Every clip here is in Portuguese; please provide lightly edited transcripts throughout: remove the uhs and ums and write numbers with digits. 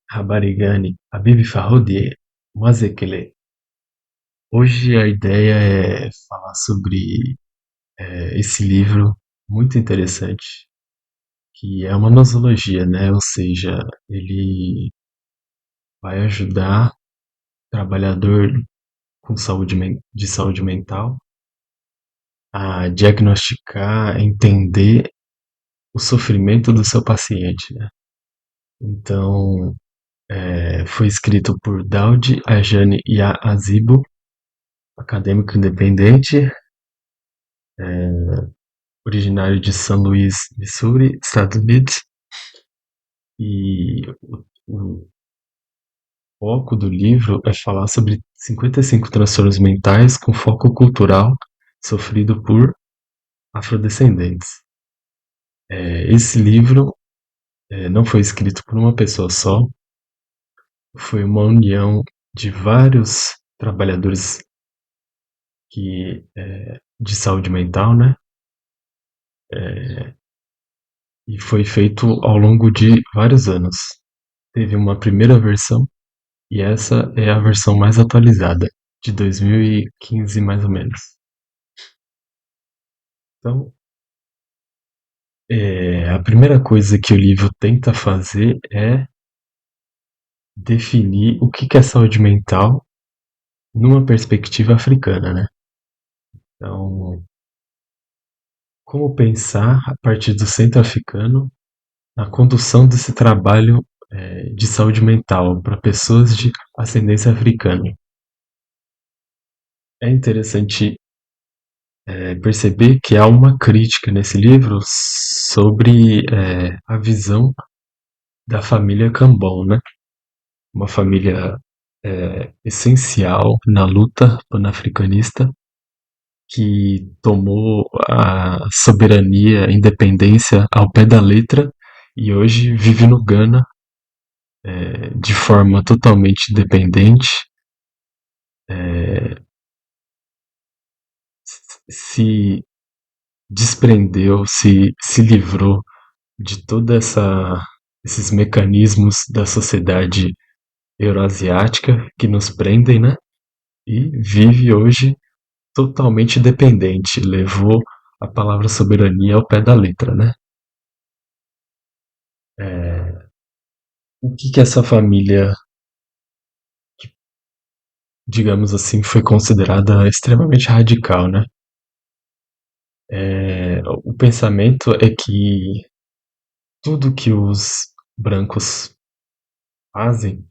Rabarigani, Habib Farroudi, Mazekele. Hoje a ideia é falar sobre esse livro muito interessante, que é uma nosologia, né? Ou seja, ele vai ajudar o trabalhador com de saúde mental a diagnosticar, entender o sofrimento do seu paciente, né? Então, foi escrito por Daoud Ajani Azibo, acadêmico independente, originário de São Luís, Missouri, Estados Unidos, e o foco do livro é falar sobre 55 transtornos mentais com foco cultural sofrido por afrodescendentes. Esse livro não foi escrito por uma pessoa só, foi uma união de vários trabalhadores de saúde mental, né? E foi feito ao longo de vários anos. Teve uma primeira versão e essa é a versão mais atualizada, de 2015 mais ou menos. Então, a primeira coisa que o livro tenta fazer é definir o que é saúde mental numa perspectiva africana, né? Então, como pensar a partir do centro africano na condução desse trabalho de saúde mental para pessoas de ascendência africana. É interessante perceber que há uma crítica nesse livro sobre a visão da família Cambon, né? Uma família essencial na luta panafricanista que tomou a soberania, a independência ao pé da letra e hoje vive no Ghana de forma totalmente independente, se desprendeu, se livrou de toda esses mecanismos da sociedade euroasiática que nos prendem, né? E vive hoje totalmente dependente, levou a palavra soberania ao pé da letra, né? O que essa família, digamos assim, foi considerada extremamente radical, né? O pensamento é que tudo que os brancos fazem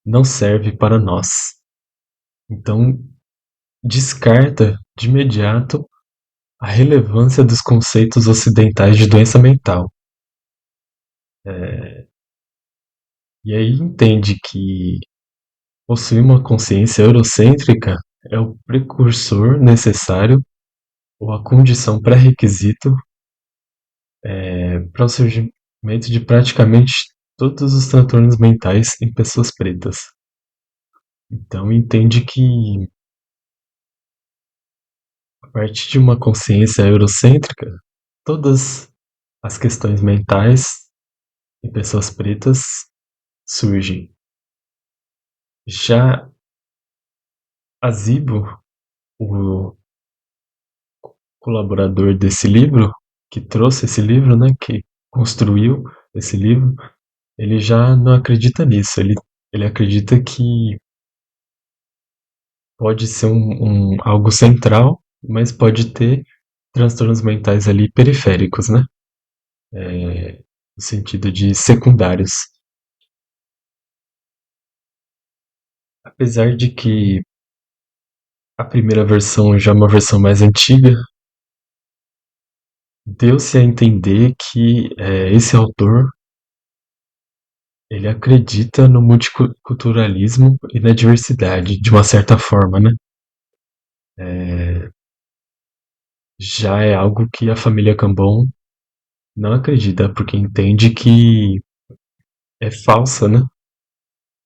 não serve para nós. Então, descarta de imediato a relevância dos conceitos ocidentais de doença mental. E aí entende que possuir uma consciência eurocêntrica é o precursor necessário ou a condição pré-requisito para o surgimento de praticamente todos os transtornos mentais em pessoas pretas. Então entende que a partir de uma consciência eurocêntrica, todas as questões mentais em pessoas pretas surgem. Já Azibo, o colaborador desse livro, que trouxe esse livro, né, que construiu esse livro, ele já não acredita nisso. Ele acredita que pode ser algo central, mas pode ter transtornos mentais ali periféricos, né? No sentido de secundários. Apesar de que a primeira versão já é uma versão mais antiga, deu-se a entender que esse autor ele acredita no multiculturalismo e na diversidade, de uma certa forma, né? Já é algo que a família Cambon não acredita, porque entende que é falsa, né?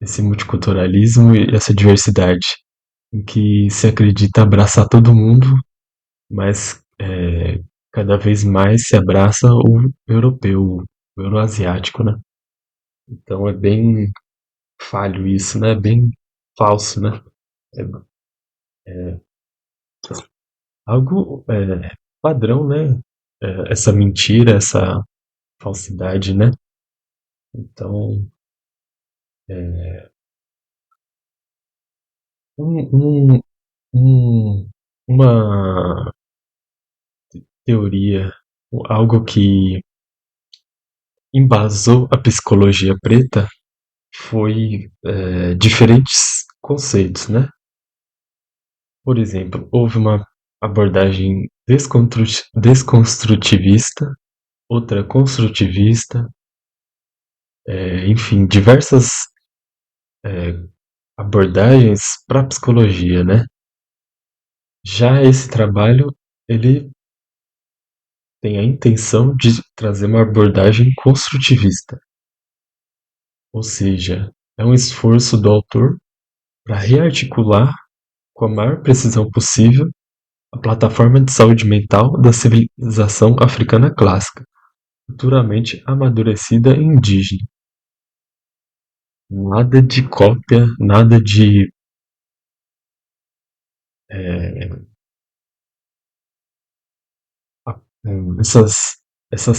Esse multiculturalismo e essa diversidade, em que se acredita abraçar todo mundo, mas cada vez mais se abraça o europeu, o euroasiático, né? Então é bem falho isso, né? Bem falso, né? É, é algo padrão, né? Essa mentira, essa falsidade, né? Então, um, um, uma teoria, algo que embasou a psicologia preta foi diferentes conceitos, né? Por exemplo, houve uma abordagem desconstrutivista, outra construtivista, enfim, diversas abordagens para a psicologia, né? Já esse trabalho, ele tem a intenção de trazer uma abordagem construtivista, ou seja, é um esforço do autor para rearticular com a maior precisão possível a plataforma de saúde mental da civilização africana clássica, futuramente amadurecida e indígena. Nada de cópia, nada de é, essas, essa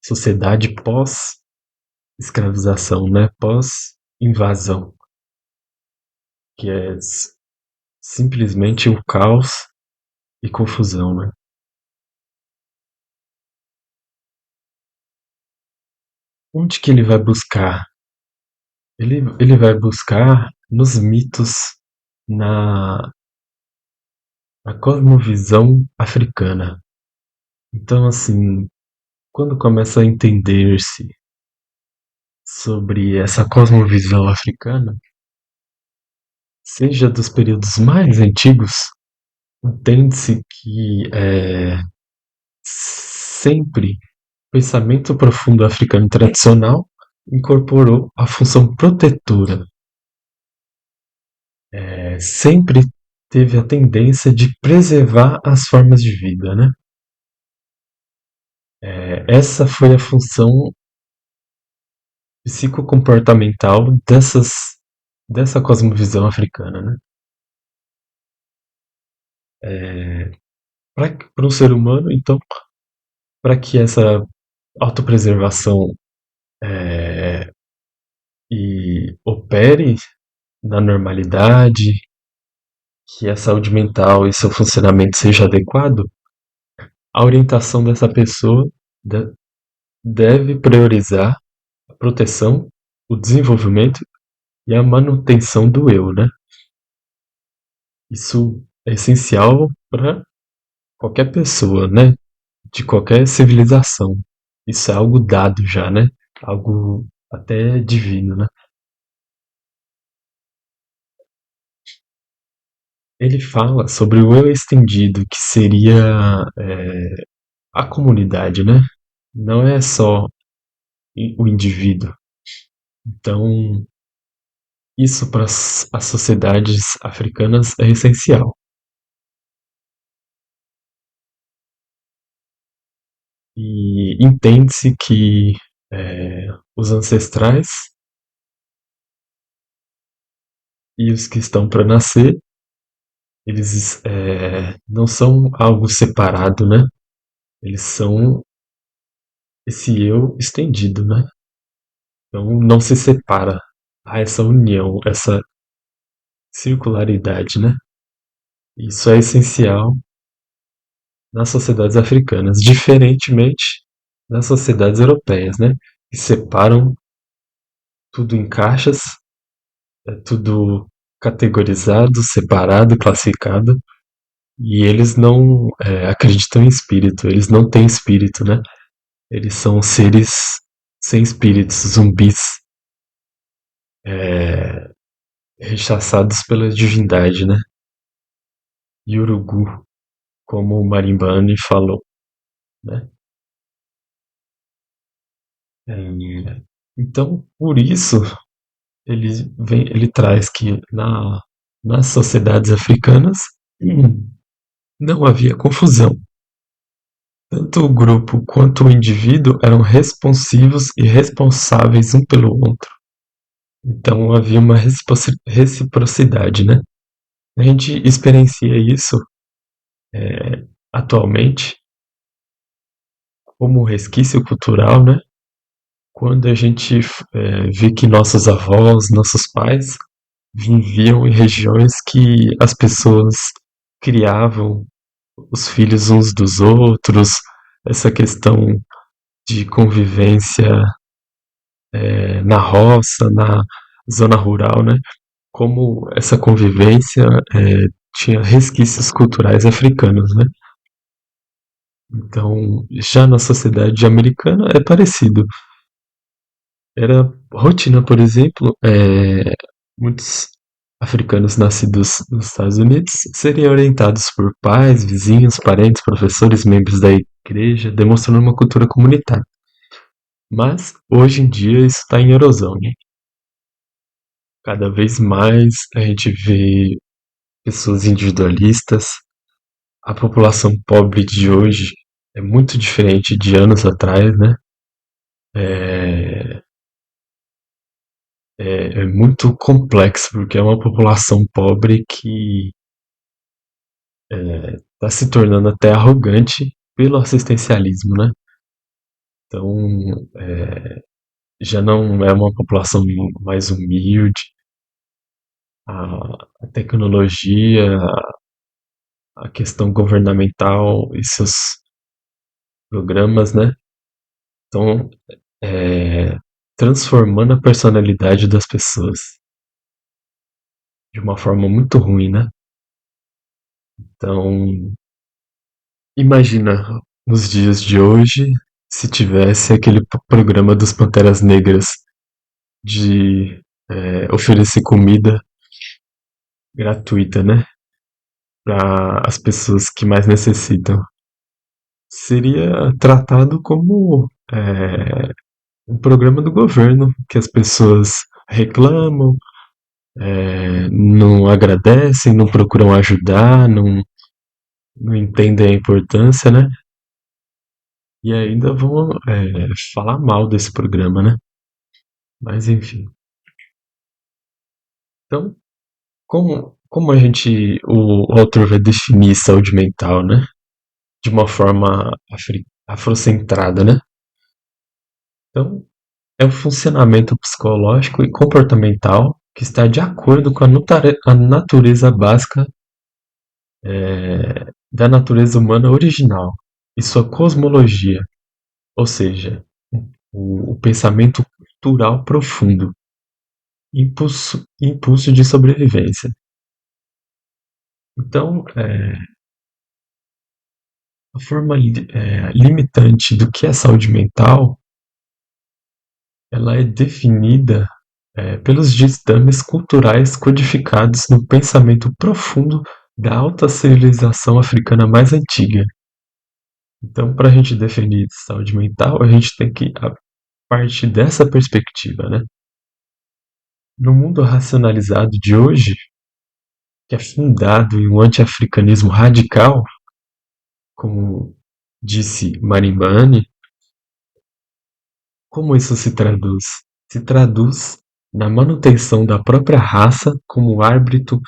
sociedade pós-escravização, né? Pós-invasão, que é simplesmente o caos e confusão, né? Onde que ele vai buscar? Ele vai buscar nos mitos, na, na cosmovisão africana. Então, assim, quando começa a entender-se sobre essa cosmovisão africana, seja dos períodos mais antigos, entende-se que sempre o pensamento profundo africano tradicional incorporou a função protetora, sempre teve a tendência de preservar as formas de vida, né? Essa foi a função psicocomportamental dessa cosmovisão africana, né? Para um ser humano, então, para que essa autopreservação e opere na normalidade, que a saúde mental e seu funcionamento seja adequado, a orientação dessa pessoa deve priorizar a proteção, o desenvolvimento e a manutenção do eu, né? Isso é essencial para qualquer pessoa, né? De qualquer civilização. Isso é algo dado já, né? Algo até divino, né? Ele fala sobre o eu estendido, que seria a comunidade, né? Não é só o indivíduo. Então, isso para as sociedades africanas é essencial. E entende-se que os ancestrais e os que estão para nascer, eles não são algo separado, né? Eles são esse eu estendido, né? Então não se separa. Há essa união, essa circularidade, né? Isso é essencial nas sociedades africanas, diferentemente das sociedades europeias, né? Que separam tudo em caixas, é tudo categorizado, separado, classificado, e eles não acreditam em espírito, eles não têm espírito, né? Eles são seres sem espíritos, zumbis, rechaçados pela divindade, né? Yurugu, como o Marimbani falou, né? É, então, por isso, ele traz que nas sociedades africanas não havia confusão, tanto o grupo quanto o indivíduo eram responsivos e responsáveis um pelo outro. Então havia uma reciprocidade, né? A gente experiencia isso atualmente como um resquício cultural, né? Quando a gente vê que nossos avós, nossos pais viviam em regiões que as pessoas criavam os filhos uns dos outros, essa questão de convivência na roça, na zona rural, né? Como essa convivência tinha resquícios culturais africanos, né? Então, já na sociedade americana é parecido. Era rotina, por exemplo, muitos africanos nascidos nos Estados Unidos seriam orientados por pais, vizinhos, parentes, professores, membros da igreja, demonstrando uma cultura comunitária. Mas, hoje em dia, isso está em erosão, né? Cada vez mais a gente vê pessoas individualistas. A população pobre de hoje é muito diferente de anos atrás, né? É, é muito complexo, porque é uma população pobre que está se tornando até arrogante pelo assistencialismo, né? Então, já não é uma população mais humilde. A tecnologia, a questão governamental e seus programas, né? Estão transformando a personalidade das pessoas de uma forma muito ruim, né? Então, imagina nos dias de hoje se tivesse aquele programa dos Panteras Negras de oferecer comida gratuita, né? Para as pessoas que mais necessitam. Seria tratado como um programa do governo, que as pessoas reclamam, não agradecem, não procuram ajudar, não entendem a importância, né? E ainda vão falar mal desse programa, né? Mas enfim. Então, como o autor vai definir saúde mental, né? De uma forma afrocentrada, né? Então, é o funcionamento psicológico e comportamental que está de acordo com a natureza básica da natureza humana original e sua cosmologia, ou seja, o pensamento cultural profundo, impulso de sobrevivência. Então, a forma limitante do que é saúde mental, ela é definida pelos ditames culturais codificados no pensamento profundo da alta civilização africana mais antiga. Então, para a gente definir saúde mental, a gente tem que partir dessa perspectiva, né? No mundo racionalizado de hoje, que é fundado em um anti-africanismo radical, como disse Marimbani, como isso se traduz? Se traduz na manutenção da própria raça como árbitro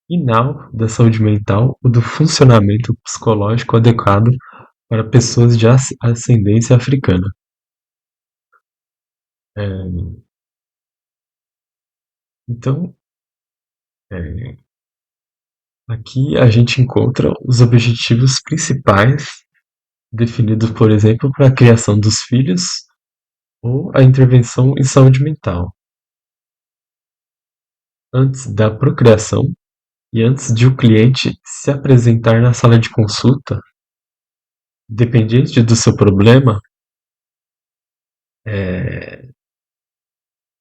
final da saúde mental ou do funcionamento psicológico adequado para pessoas de ascendência africana. É, então, é, aqui a gente encontra os objetivos principais definidos, por exemplo, para a criação dos filhos ou a intervenção em saúde mental. Antes da procriação e antes de o cliente se apresentar na sala de consulta, dependente do seu problema,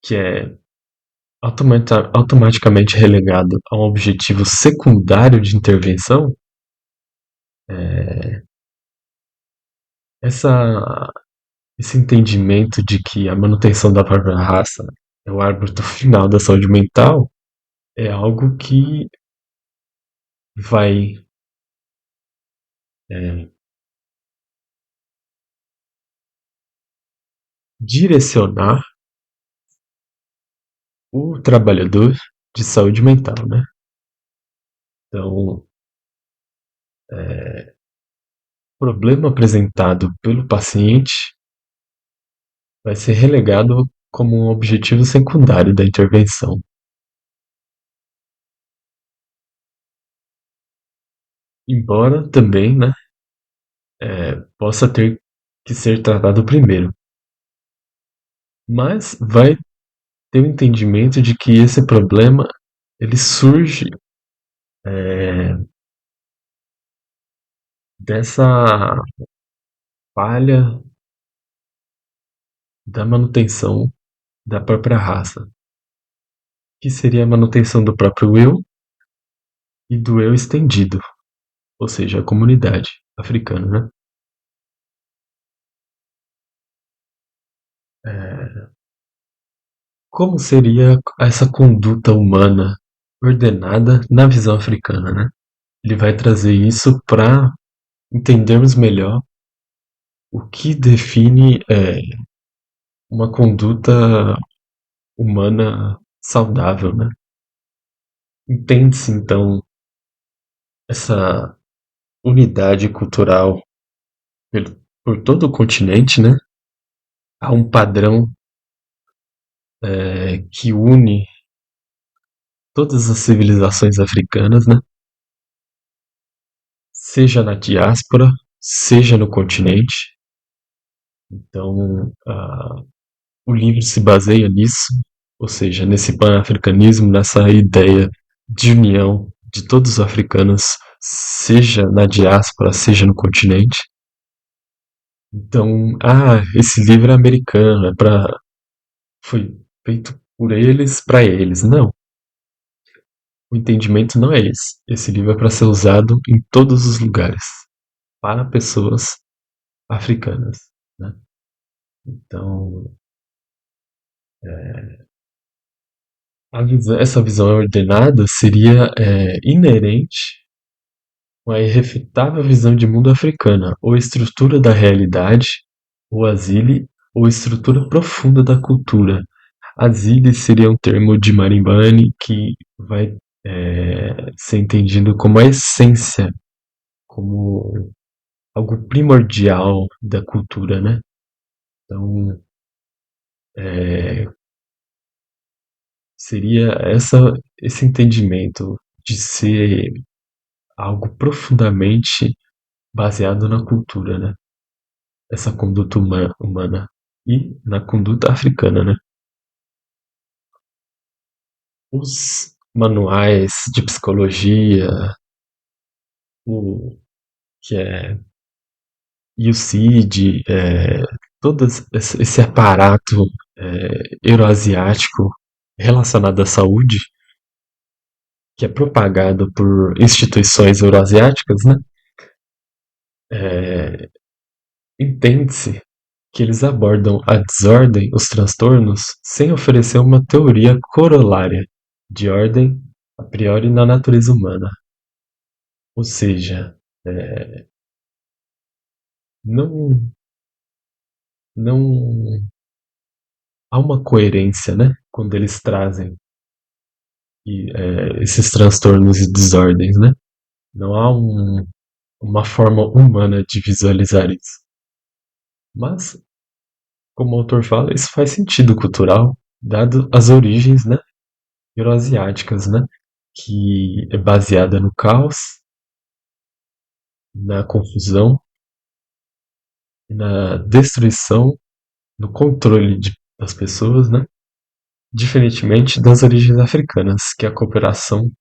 que é automaticamente relegado a um objetivo secundário de intervenção, essa, esse entendimento de que a manutenção da própria raça é o árbitro final da saúde mental é algo que vai direcionar o trabalhador de saúde mental, né? Então, o problema apresentado pelo paciente vai ser relegado como um objetivo secundário da intervenção, embora também, né, possa ter que ser tratado primeiro, mas vai ter o entendimento de que esse problema ele surge dessa falha da manutenção da própria raça, que seria a manutenção do próprio eu e do eu estendido, ou seja, a comunidade africana, né? Como seria essa conduta humana ordenada na visão africana, né? Ele vai trazer isso para entendermos melhor o que define uma conduta humana saudável, né? Entende-se então essa unidade cultural por todo o continente, né? Há um padrão que une todas as civilizações africanas, né? Seja na diáspora, seja no continente. Então, o livro se baseia nisso, ou seja, nesse pan-africanismo, nessa ideia de união de todos os africanos, seja na diáspora, seja no continente. Então, esse livro é americano, foi feito por eles para eles. Não, o entendimento não é esse. Esse livro é para ser usado em todos os lugares, para pessoas africanas, né? Então, essa visão ordenada seria inerente com a irrefutável visão de mundo africana, ou estrutura da realidade, ou asile, ou estrutura profunda da cultura. Asile seria um termo de Marimbani que vai ser entendido como a essência, como algo primordial da cultura, né? Então, seria esse entendimento de ser algo profundamente baseado na cultura, né? Essa conduta humana e na conduta africana, né? Os manuais de psicologia, o que é UCID, todo esse aparato euroasiático relacionado à saúde, que é propagado por instituições euroasiáticas, né? Entende-se que eles abordam a desordem, os transtornos, sem oferecer uma teoria corolária de ordem a priori na natureza humana. Ou seja, não, não há uma coerência, né? Quando eles trazem esses transtornos e desordens, né? Não há uma forma humana de visualizar isso. Mas, como o autor fala, isso faz sentido cultural, dado as origens, né, euroasiáticas, né, que é baseada no caos, na confusão, na destruição, no controle das pessoas, né, diferentemente das origens africanas, que a cooperação,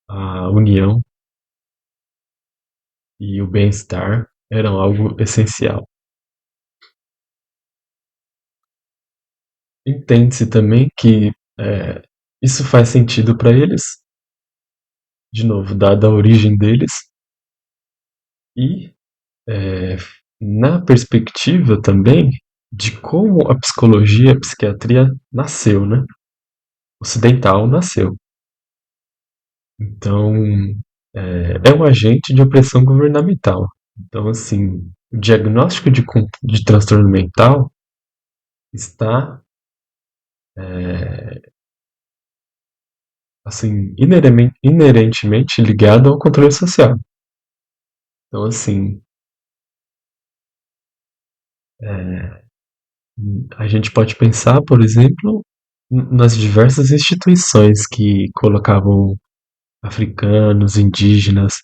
a união e o bem-estar eram algo essencial. Entende-se também que isso faz sentido para eles, de novo, dada a origem deles, e na perspectiva também de como a psicologia, a psiquiatria nasceu, né? Ocidental nasceu. Então, é um agente de opressão governamental. Então, assim, O diagnóstico de transtorno mental está, é, assim, inerentemente ligado ao controle social. Então, assim, é, a gente pode pensar, por exemplo, nas diversas instituições que colocavam africanos, indígenas,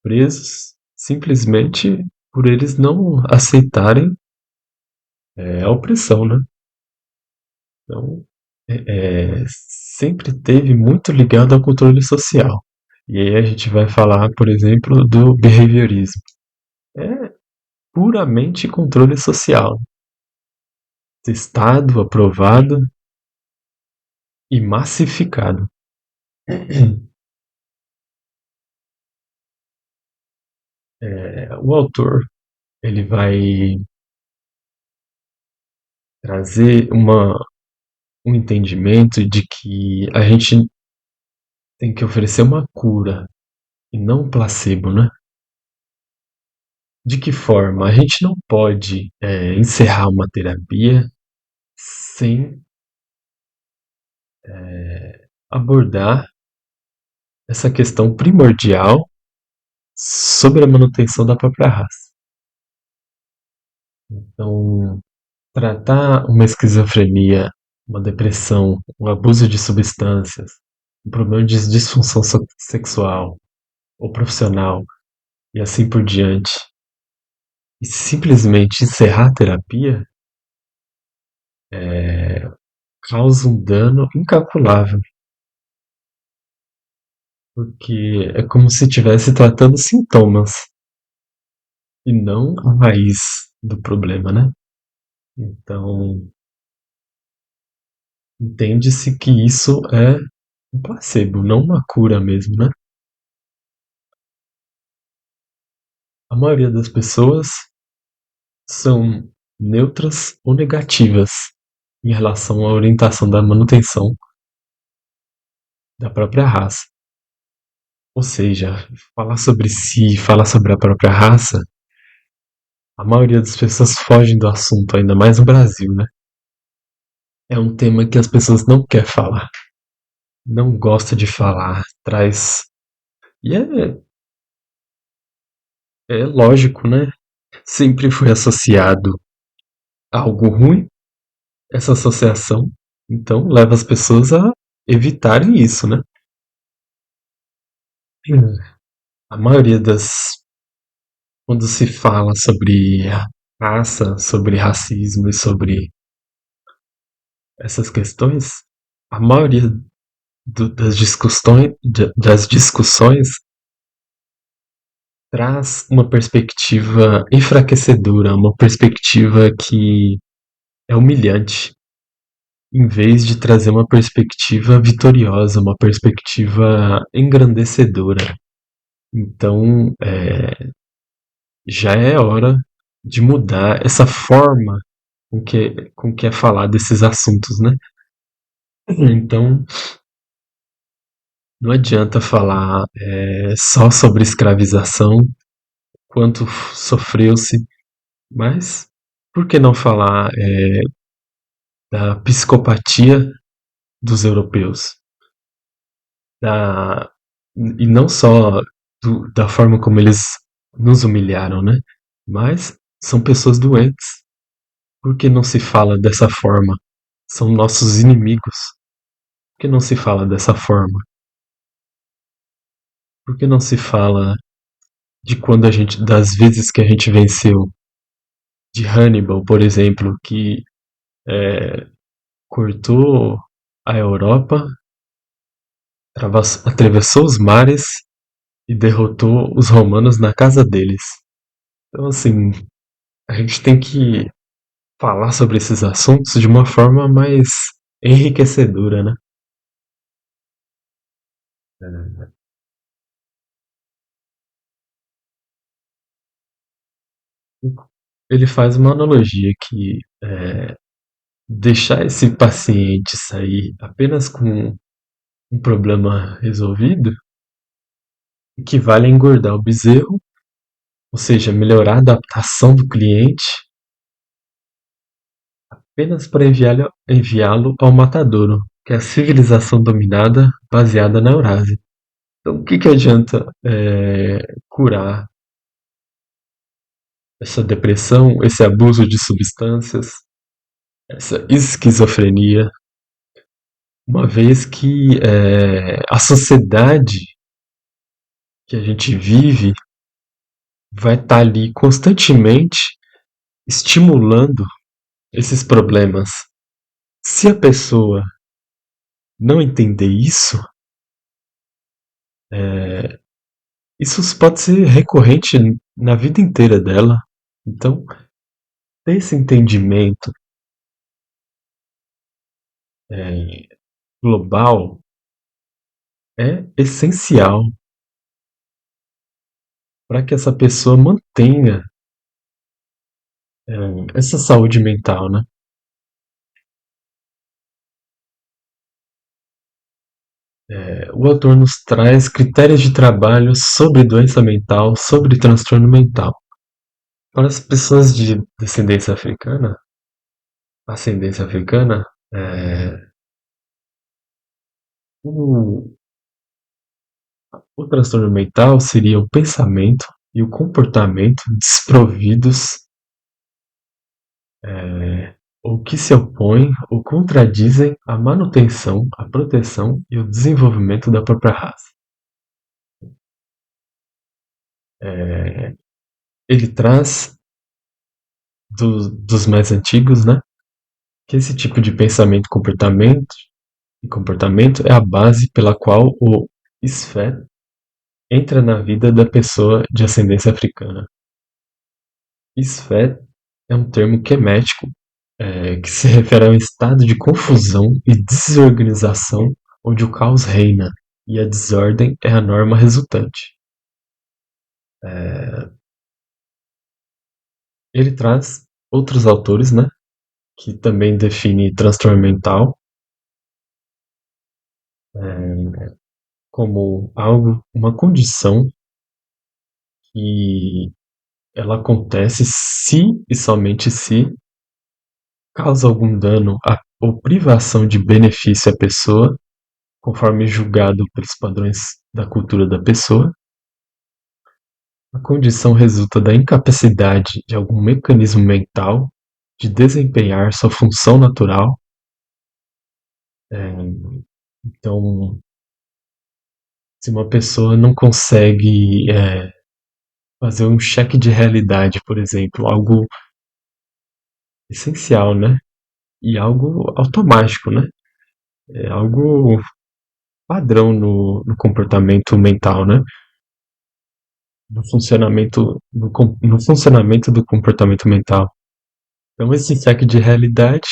presos, simplesmente por eles não aceitarem a opressão, né? Então, sempre teve muito ligado ao controle social. E aí a gente vai falar, por exemplo, do behaviorismo. É puramente controle social, testado, aprovado e massificado. O autor ele vai trazer um entendimento de que a gente tem que oferecer uma cura e não um placebo, né? De que forma? A gente não pode encerrar uma terapia sem abordar essa questão primordial sobre a manutenção da própria raça. Então, tratar uma esquizofrenia, uma depressão, um abuso de substâncias, um problema de disfunção sexual ou profissional e assim por diante, e simplesmente encerrar a terapia causa um dano incalculável, porque é como se estivesse tratando sintomas e não a raiz do problema, né? Então, entende-se que isso é um placebo, não uma cura mesmo, né? A maioria das pessoas são neutras ou negativas em relação à orientação da manutenção da própria raça. Ou seja, falar sobre si, falar sobre a própria raça, a maioria das pessoas foge do assunto, ainda mais no Brasil, né? É um tema que as pessoas não querem falar, não gosta de falar, traz. E é lógico, né? Sempre foi associado a algo ruim, essa associação, então leva as pessoas a evitarem isso, né? A maioria das. Quando se fala sobre raça, sobre racismo e sobre essas questões, a maioria das discussões traz uma perspectiva enfraquecedora, uma perspectiva que é humilhante, em vez de trazer uma perspectiva vitoriosa, uma perspectiva engrandecedora. Então, já é hora de mudar essa forma com que é falar desses assuntos, né? Então, não adianta falar só sobre escravização, quanto sofreu-se, mas por que não falar da psicopatia dos europeus? Da, e não só da forma como eles nos humilharam, né? Mas são pessoas doentes. Por que não se fala dessa forma? São nossos inimigos. Por que não se fala dessa forma? Por que não se fala de quando a gente, das vezes que a gente venceu? De Hannibal, por exemplo, que cortou a Europa, atravessou os mares e derrotou os romanos na casa deles. Então, assim, a gente tem que falar sobre esses assuntos de uma forma mais enriquecedora, né? Ele faz uma analogia que deixar esse paciente sair apenas com um problema resolvido equivale a engordar o bezerro ou seja, melhorar a adaptação do cliente apenas para enviá-lo ao matadouro, que é a civilização dominada baseada na Eurásia. Então, o que, que adianta curar essa depressão, esse abuso de substâncias, essa esquizofrenia, uma vez que a sociedade que a gente vive vai estar ali constantemente estimulando esses problemas. Se a pessoa não entender isso, isso pode ser recorrente na vida inteira dela. Então, ter esse entendimento global é essencial para que essa pessoa mantenha essa saúde mental, né? O autor nos traz critérios de trabalho sobre doença mental, sobre transtorno mental. Para as pessoas de ascendência africana, o, o transtorno mental seria o pensamento e o comportamento desprovidos ou que se opõem ou contradizem à manutenção, à proteção e ao desenvolvimento da própria raça. Ele traz dos mais antigos, né, que esse tipo de pensamento e comportamento é a base pela qual o Sfé entra na vida da pessoa de ascendência africana. Sfé é um termo quemético que se refere a um estado de confusão e desorganização onde o caos reina e a desordem é a norma resultante. Ele traz outros autores, né, que também define transtorno mental como uma condição que ela acontece se e somente se causa algum dano ou privação de benefício à pessoa, conforme julgado pelos padrões da cultura da pessoa. A condição resulta da incapacidade de algum mecanismo mental de desempenhar sua função natural. Então, se uma pessoa não consegue fazer um cheque de realidade, por exemplo, algo essencial, né? E algo automático, né? É algo padrão no comportamento mental, né? No funcionamento do comportamento mental. Então, esse cheque de realidade,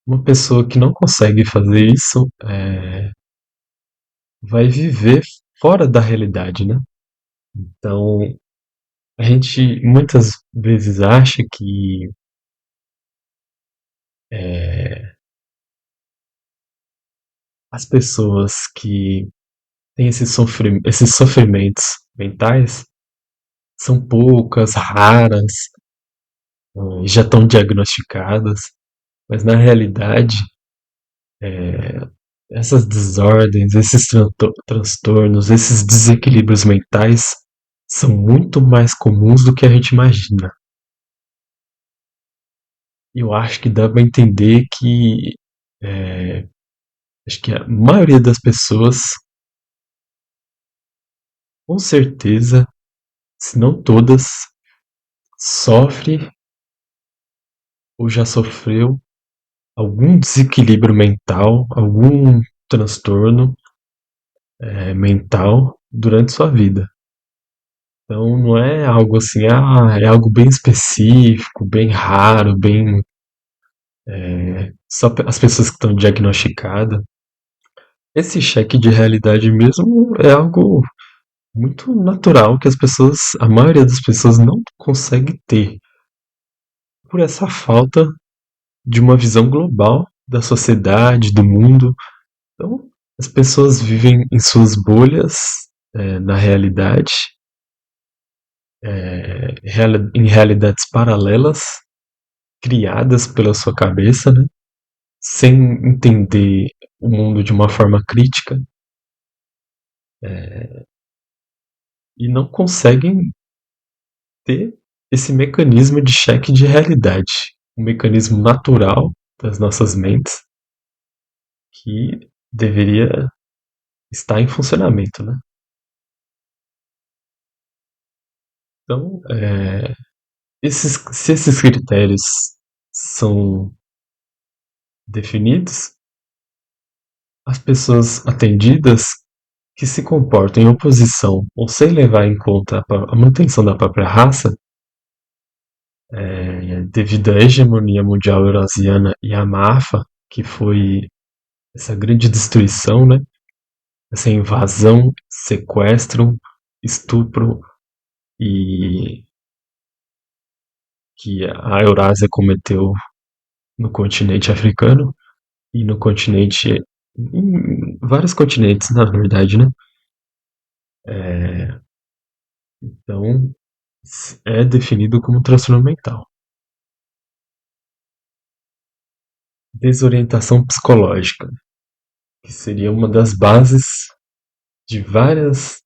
uma pessoa que não consegue fazer isso vai viver fora da realidade, né? Então, a gente muitas vezes acha que as pessoas que têm esses sofrimentos mentais são poucas, raras, já estão diagnosticadas, mas na realidade essas desordens, esses transtornos, esses desequilíbrios mentais são muito mais comuns do que a gente imagina. Eu acho que dá para entender que acho que a maioria das pessoas, com certeza, se não todas, sofre ou já sofreu algum desequilíbrio mental, algum transtorno mental durante sua vida. Então não é algo assim, é algo bem específico, bem raro, bem só as pessoas que estão diagnosticadas. Esse cheque de realidade mesmo é algo muito natural que a maioria das pessoas não consegue ter por essa falta de uma visão global da sociedade, do mundo. Então, as pessoas vivem em suas bolhas na realidade em realidades paralelas, criadas pela sua cabeça, né? Sem entender o mundo de uma forma crítica, e não conseguem ter esse mecanismo de cheque de realidade, um mecanismo natural das nossas mentes que deveria estar em funcionamento, né? Então, se esses critérios são definidos, as pessoas atendidas que se comportam em oposição ou sem levar em conta a manutenção da própria raça, devido à hegemonia mundial eurasiana e à Máfia, que foi essa grande destruição, né? Essa invasão, sequestro, estupro e que a Eurásia cometeu no continente africano e no continente, em vários continentes, na verdade, né? Então, é definido como transtorno mental. Desorientação psicológica, que seria uma das bases de vários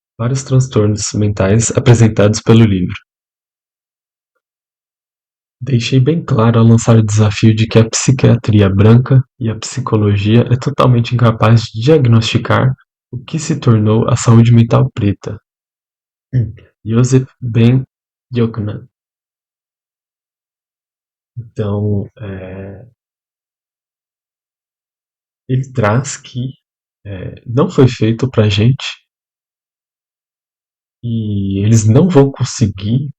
transtornos mentais apresentados pelo livro. Deixei bem claro ao lançar o desafio de que a psiquiatria branca e a psicologia é totalmente incapaz de diagnosticar o que se tornou a saúde mental preta. Joseph Ben Jochannan. Então, ele traz que não foi feito pra gente e eles não vão conseguir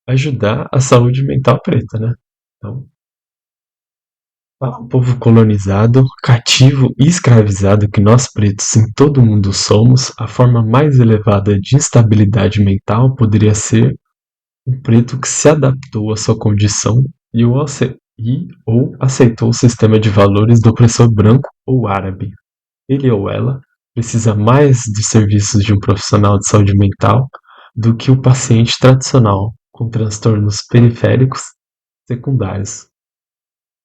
ajudar a saúde mental preta, né? Então, para um povo colonizado, cativo e escravizado que nós pretos em todo o mundo somos, a forma mais elevada de instabilidade mental poderia ser um preto que se adaptou à sua condição ou aceitou o sistema de valores do opressor branco ou árabe. Ele ou ela precisa mais dos serviços de um profissional de saúde mental do que o paciente tradicional com transtornos periféricos secundários,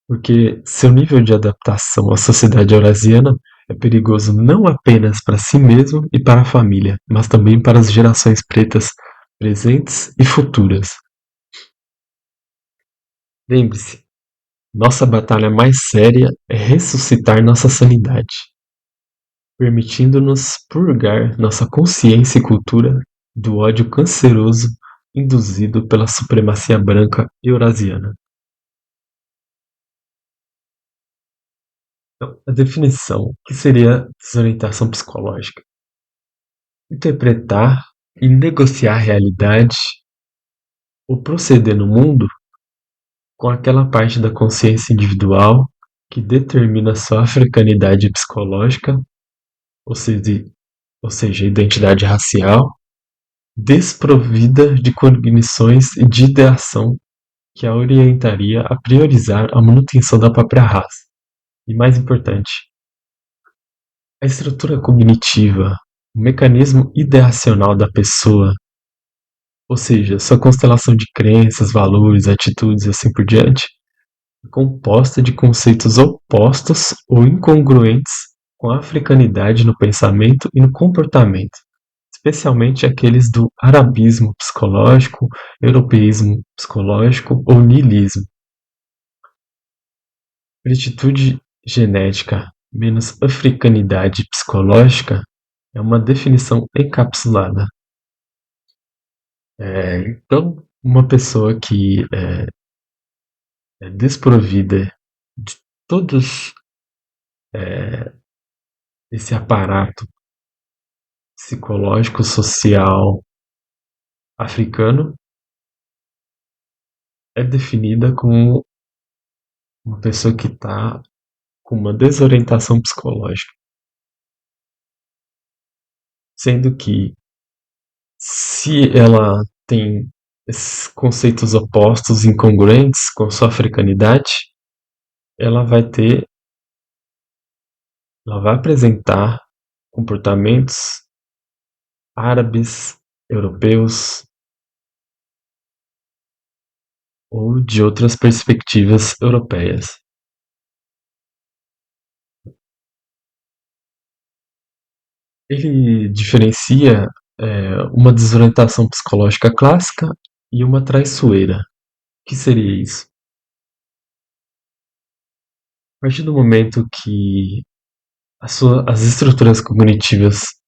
porque seu nível de adaptação à sociedade eurasiana é perigoso não apenas para si mesmo e para a família, mas também para as gerações pretas presentes e futuras. Lembre-se, nossa batalha mais séria é ressuscitar nossa sanidade, permitindo-nos purgar nossa consciência e cultura do ódio canceroso induzido pela supremacia branca eurasiana. Então, a definição, que seria desorientação psicológica? Interpretar e negociar a realidade ou proceder no mundo com aquela parte da consciência individual que determina sua africanidade psicológica, ou seja, identidade racial, desprovida de cognições e de ideação que a orientaria a priorizar a manutenção da própria raça. E mais importante, a estrutura cognitiva, o mecanismo ideacional da pessoa, ou seja, sua constelação de crenças, valores, atitudes e assim por diante, é composta de conceitos opostos ou incongruentes com a africanidade no pensamento e no comportamento, especialmente aqueles do arabismo psicológico, europeísmo psicológico ou niilismo. Plenitude genética menos africanidade psicológica é uma definição encapsulada. Então, uma pessoa que é desprovida de todos esse aparato psicológico, social africano é definida como uma pessoa que está com uma desorientação psicológica, sendo que se ela tem esses conceitos opostos, incongruentes com sua africanidade, ela vai ter, ela vai apresentar comportamentos árabes, europeus ou de outras perspectivas europeias. Ele diferencia uma desorientação psicológica clássica e uma traiçoeira. O que seria isso? A partir do momento que as estruturas cognitivas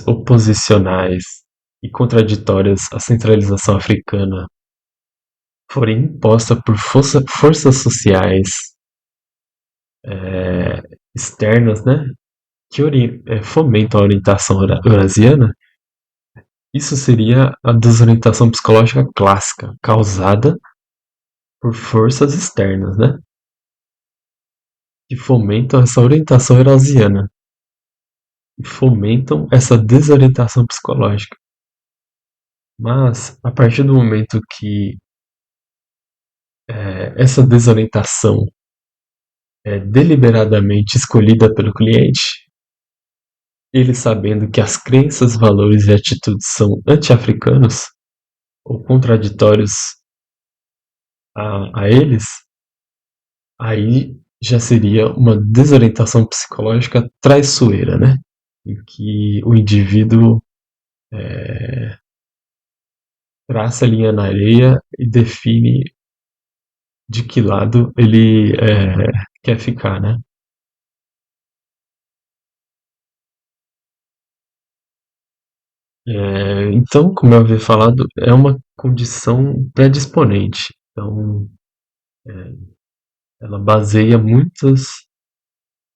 oposicionais e contraditórias à centralização africana forem impostas por forças sociais externas, né, que fomentam a orientação eurasiana, isso seria a desorientação psicológica clássica, causada por forças externas, né, que fomentam essa orientação eurasiana e fomentam essa desorientação psicológica. Mas, a partir do momento que essa desorientação é deliberadamente escolhida pelo cliente, ele sabendo que as crenças, valores e atitudes são anti-africanos ou contraditórios a eles, aí já seria uma desorientação psicológica traiçoeira, né? Em que o indivíduo traça a linha na areia e define de que lado ele quer ficar, né? Então, como eu havia falado, é uma condição predisponente. Então, ela baseia muitos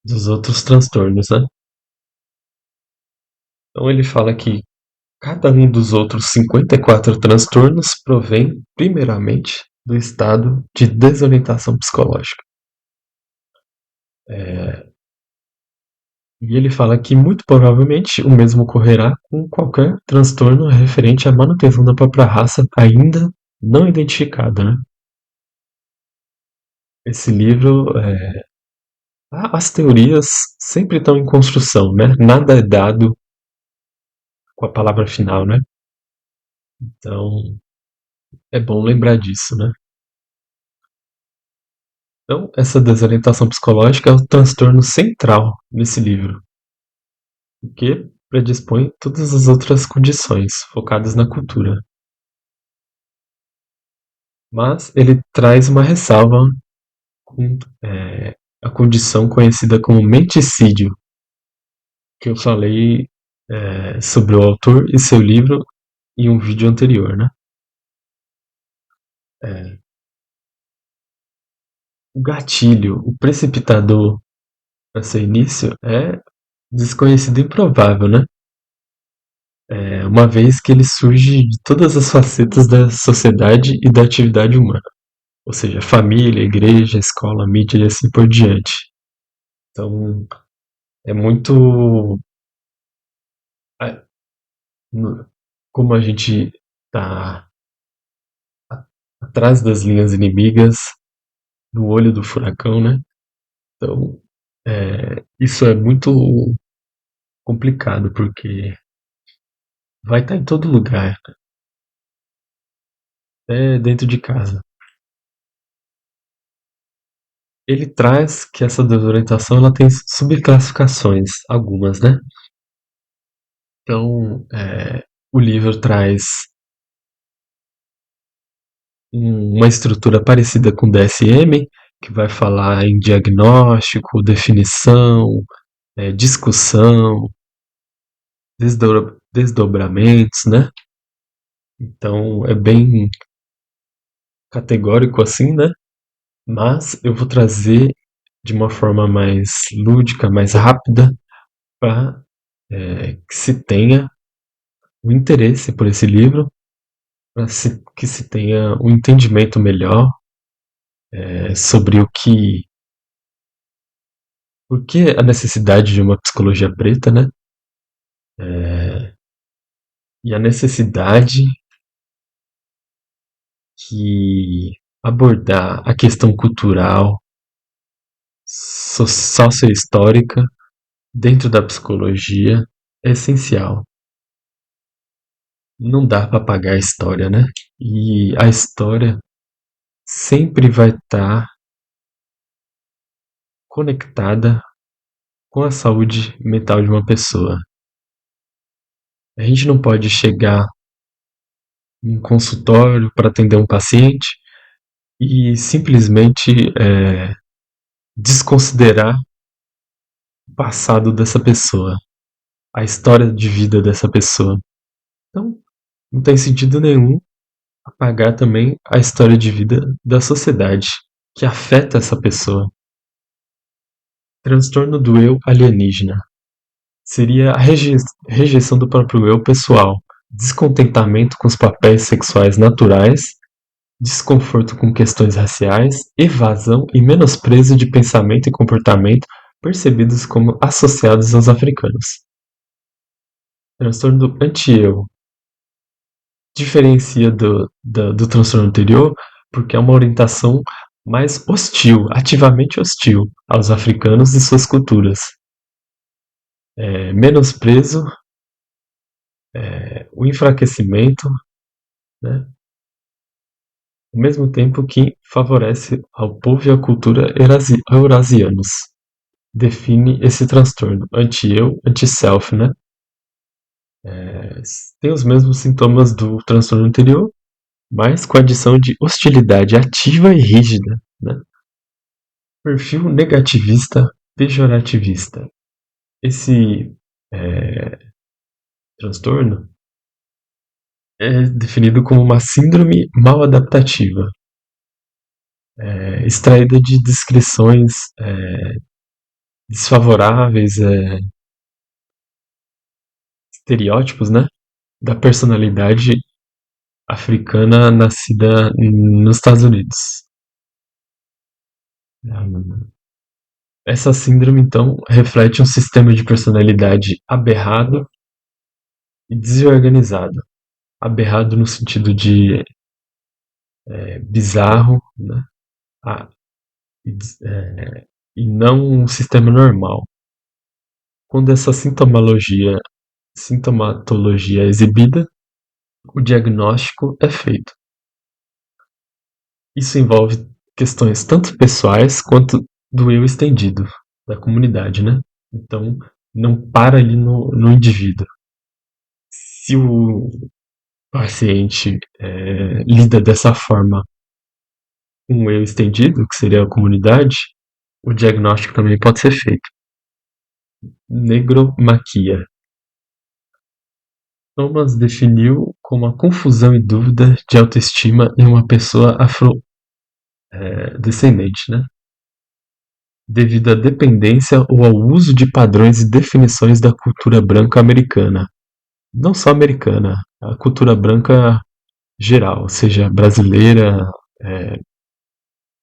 dos outros transtornos, né? Então, ele fala que cada um dos outros 54 transtornos provém, primeiramente, do estado de desorientação psicológica. E ele fala que, muito provavelmente, o mesmo ocorrerá com qualquer transtorno referente à manutenção da própria raça ainda não identificada, né? Esse livro, as teorias sempre estão em construção, né? Nada é dado com a palavra final, né? Então, é bom lembrar disso, né? Então, essa desorientação psicológica é o transtorno central nesse livro, o que predispõe todas as outras condições focadas na cultura. Mas ele traz uma ressalva com a condição conhecida como menticídio, que eu falei sobre o autor e seu livro em um vídeo anterior, né? É, o gatilho, o precipitador para seu início é desconhecido e improvável, né? Uma vez que ele surge de todas as facetas da sociedade e da atividade humana, ou seja, família, igreja, escola, mídia e assim por diante. Então, é muito ah, como a gente está atrás das linhas inimigas, no olho do furacão, né? Então, isso é muito complicado porque vai estar em todo lugar, até dentro de casa. Ele traz que essa desorientação ela tem subclassificações, algumas, né? Então, o livro traz uma estrutura parecida com o DSM, que vai falar em diagnóstico, definição, discussão, desdobramentos, né? Então é bem categórico assim, né? Mas eu vou trazer de uma forma mais lúdica, mais rápida, para que se tenha o interesse por esse livro, para que se tenha um entendimento melhor sobre por que a necessidade de uma psicologia preta, né? E a necessidade que abordar a questão cultural, sociohistórica dentro da psicologia é essencial. não dá para apagar a história, né? E a história sempre vai estar conectada com a saúde mental de uma pessoa. A gente não pode chegar em um consultório para atender um paciente e simplesmente desconsiderar o passado dessa pessoa, a história de vida dessa pessoa. Então, não tem sentido nenhum apagar também a história de vida da sociedade que afeta essa pessoa. Transtorno do eu alienígena seria a rejeição do próprio eu pessoal, descontentamento com os papéis sexuais naturais, desconforto com questões raciais, evasão e menosprezo de pensamento e comportamento percebidos como associados aos africanos. Transtorno do anti-eu diferencia do transtorno anterior porque é uma orientação mais hostil, ativamente hostil aos africanos e suas culturas. Menosprezo, o enfraquecimento, né? Ao mesmo tempo que favorece ao povo e à cultura eurasianos. Define esse transtorno anti-eu, anti-self, né? Tem os mesmos sintomas do transtorno anterior, mas com a adição de hostilidade ativa e rígida, né? Perfil negativista, pejorativista. Esse transtorno é definido como uma síndrome mal adaptativa, extraída de descrições desfavoráveis, estereótipos, né, da personalidade africana nascida nos Estados Unidos. Essa síndrome, então, reflete um sistema de personalidade aberrado e desorganizado. Aberrado no sentido de bizarro, né? Ah, e não um sistema normal. Quando essa sintomatologia é exibida, o diagnóstico é feito. Isso envolve questões tanto pessoais quanto do eu estendido, da comunidade, né? Então, não para ali no indivíduo. Se o paciente lida dessa forma com o eu estendido, que seria a comunidade, o diagnóstico também pode ser feito. Negromaquia. Thomas definiu como a confusão e dúvida de autoestima em uma pessoa afrodescendente, né? Devido à dependência ou ao uso de padrões e definições da cultura branca americana. Não só americana, a cultura branca geral, seja brasileira,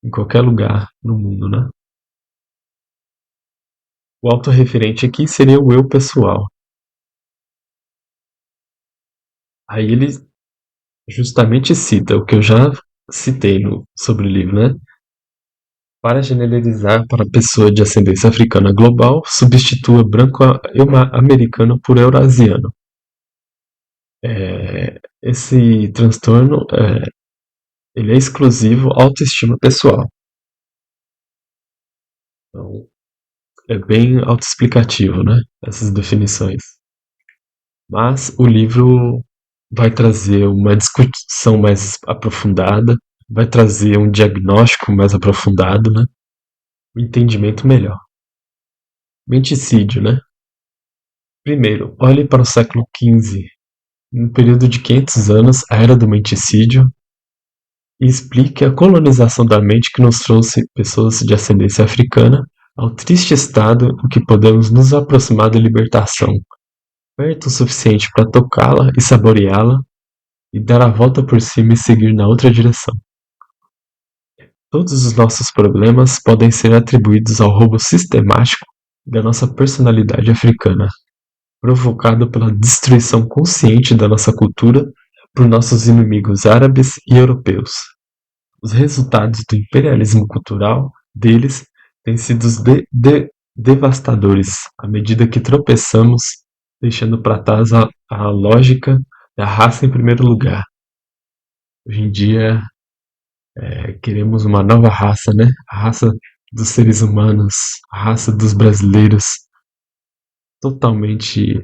em qualquer lugar no mundo, né? O autorreferente aqui seria o eu pessoal. Aí ele justamente cita o que eu já citei sobre o livro, né? Para generalizar para a pessoa de ascendência africana global, substitua branco-americano por eurasiano. Esse transtorno ele é exclusivo à autoestima pessoal. Então, é bem autoexplicativo, né? Essas definições. Mas o livro vai trazer uma discussão mais aprofundada, vai trazer um diagnóstico mais aprofundado, né? Um entendimento melhor. Menticídio, né? Primeiro, olhe para o século XV. No período de 500 anos, a era do menticídio, e explique a colonização da mente que nos trouxe pessoas de ascendência africana ao triste estado em que podemos nos aproximar da libertação, perto o suficiente para tocá-la e saboreá-la, e dar a volta por cima e seguir na outra direção. Todos os nossos problemas podem ser atribuídos ao roubo sistemático da nossa personalidade africana, provocado pela destruição consciente da nossa cultura por nossos inimigos árabes e europeus. Os resultados do imperialismo cultural deles têm sido devastadores à medida que tropeçamos, deixando para trás a lógica é a raça em primeiro lugar. Hoje em dia, queremos uma nova raça, né? A raça dos seres humanos, a raça dos brasileiros, totalmente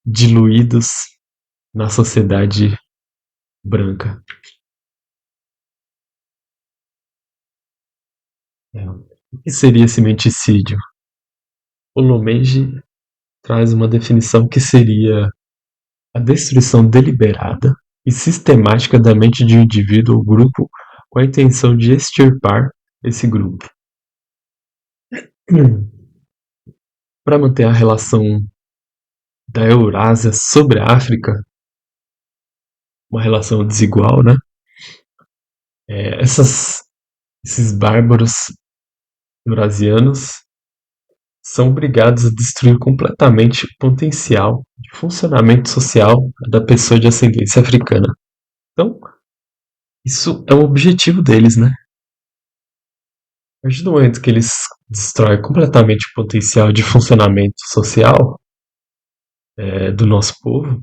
diluídos na sociedade branca. O que seria esse menticídio? O Lomenji traz uma definição que seria a destruição deliberada e sistemática da mente de um indivíduo ou grupo com a intenção de extirpar esse grupo. Para manter a relação da Eurásia sobre a África, uma relação desigual, né? Esses bárbaros eurasianos são obrigados a destruir completamente o potencial de funcionamento social da pessoa de ascendência africana. Então, isso é o objetivo deles, né? A partir do momento que eles destroem completamente o potencial de funcionamento social do nosso povo,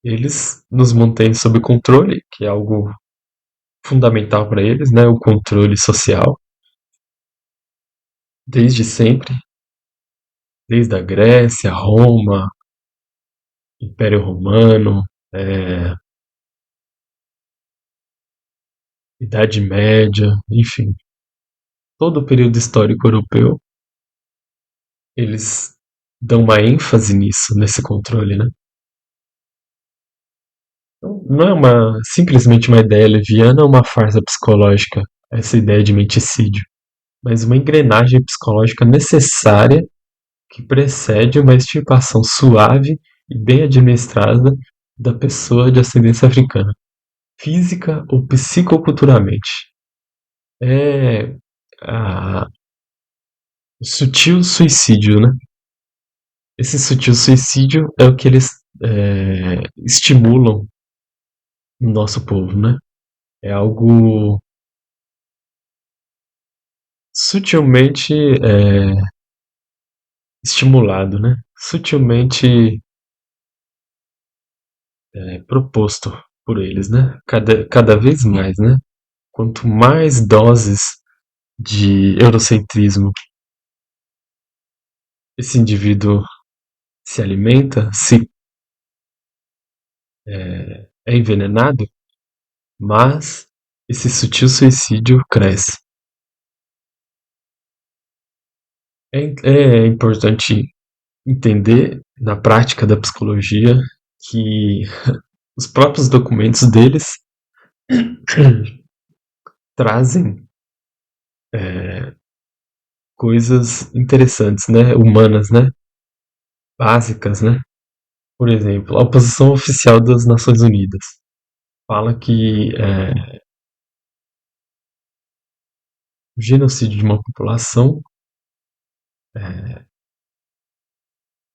eles nos mantêm sob controle, que é algo fundamental para eles, né? O controle social, desde sempre, desde a Grécia, Roma, Império Romano, é, Idade Média, enfim, todo o período histórico europeu, eles dão uma ênfase nisso, nesse controle, né? Então, não é simplesmente uma ideia leviana ou uma farsa psicológica, essa ideia de menticídio, mas uma engrenagem psicológica necessária que precede uma extirpação suave e bem administrada da pessoa de ascendência africana, física ou psicoculturalmente. É a, o sutil suicídio, né? Esse sutil suicídio é o que eles estimulam no nosso povo, né? É algo sutilmente estimulado, né? Sutilmente proposto por eles, né? Cada vez mais, né? Quanto mais doses de eurocentrismo esse indivíduo se alimenta, se é envenenado, mas esse sutil suicídio cresce. É importante entender na prática da psicologia que os próprios documentos deles trazem coisas interessantes, né? Humanas, né? Básicas, né? Por exemplo, a posição oficial das Nações Unidas fala que o genocídio de uma população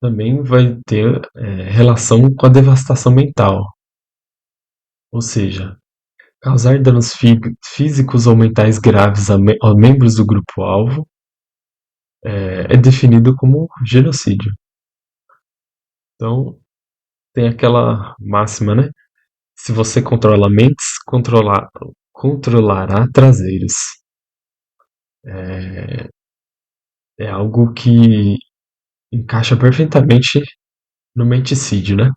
também vai ter relação com a devastação mental, ou seja, causar danos físicos ou mentais graves a membros do grupo-alvo é definido como genocídio. Então, tem aquela máxima, né? Se você controla mentes, controlará traseiros. É algo que encaixa perfeitamente no menticídio, né?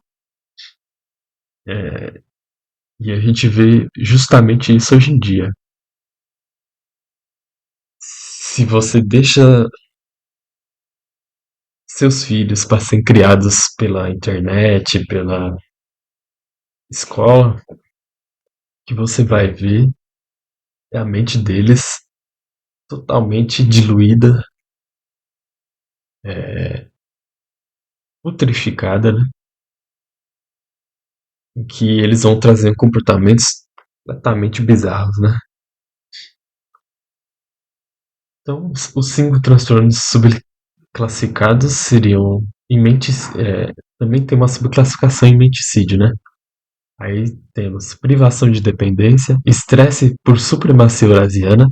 E a gente vê justamente isso hoje em dia. Se você deixa seus filhos para serem criados pela internet, pela escola, o que você vai ver é a mente deles totalmente diluída, putrificada, né? Em que eles vão trazer comportamentos completamente bizarros, né? Então, os 5 transtornos subclassificados seriam também tem uma subclassificação em menticídio, né? Aí temos privação de dependência, estresse por supremacia eurasiana,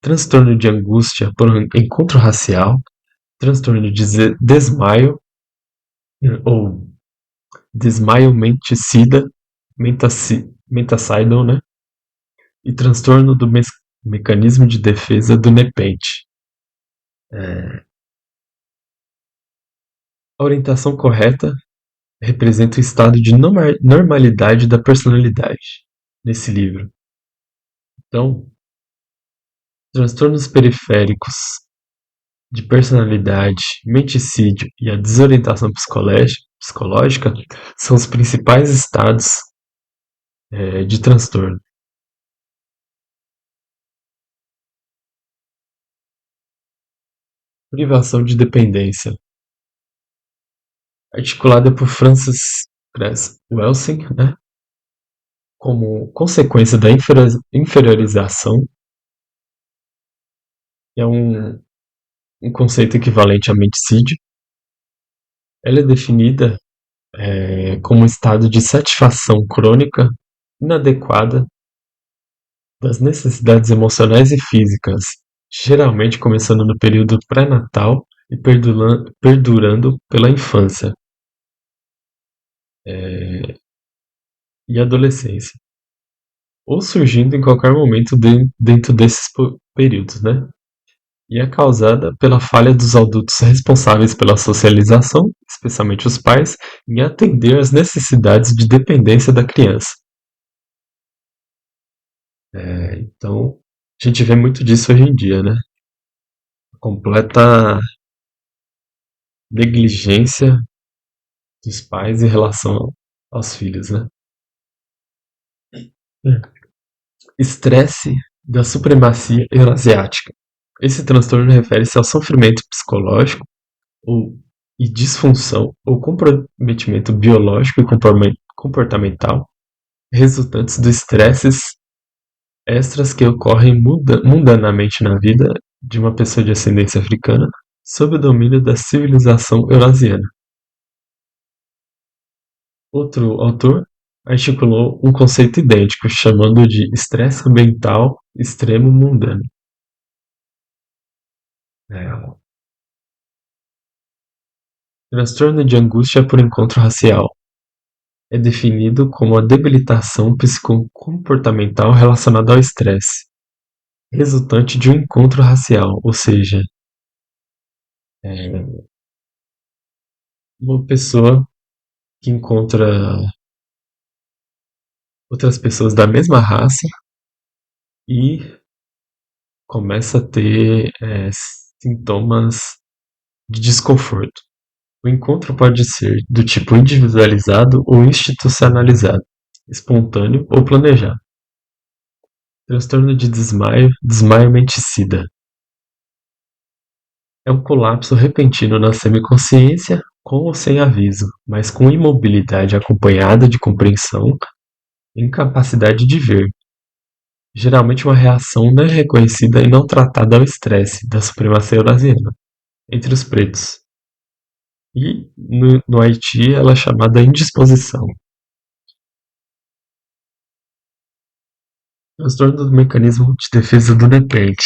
transtorno de angústia por encontro racial, transtorno de desmaio ou desmaio menticida, mentacidal, né? E transtorno do mecanismo de defesa do NEPENT. A orientação correta representa o estado de normalidade da personalidade nesse livro. Então, transtornos periféricos de personalidade, menticídio e a desorientação psicológica são os principais estados de transtorno. Privação de dependência, articulada por Francis Cress Welsing, né, como consequência da inferiorização, é um conceito equivalente a menticídio. Ela é definida como um estado de satisfação crônica inadequada das necessidades emocionais e físicas, geralmente começando no período pré-natal e perdurando pela infância e adolescência, ou surgindo em qualquer momento dentro desses períodos, né? E é causada pela falha dos adultos responsáveis pela socialização, especialmente os pais, em atender às necessidades de dependência da criança. Então, a gente vê muito disso hoje em dia, né? Completa negligência dos pais em relação aos filhos, né? Estresse da supremacia eurasiática. Esse transtorno refere-se ao sofrimento psicológico ou, e disfunção ou comprometimento biológico e comportamental resultantes dos estresses extras que ocorrem mundanamente na vida de uma pessoa de ascendência africana sob o domínio da civilização eurasiana. Outro autor articulou um conceito idêntico, chamando de estresse ambiental extremo mundano. É. Transtorno de angústia por encontro racial é definido como a debilitação psicocomportamental relacionada ao estresse, resultante de um encontro racial, ou seja, uma pessoa que encontra outras pessoas da mesma raça e começa a ter sintomas de desconforto. O encontro pode ser do tipo individualizado ou institucionalizado, espontâneo ou planejado. Transtorno de desmaio menticida. É um colapso repentino na semiconsciência, com ou sem aviso, mas com imobilidade acompanhada de compreensão e incapacidade de ver. Geralmente uma reação não reconhecida e não tratada ao estresse da supremacia eurasiana entre os pretos. E no Haiti ela é chamada indisposição. Transtorno do mecanismo de defesa do NEPENT.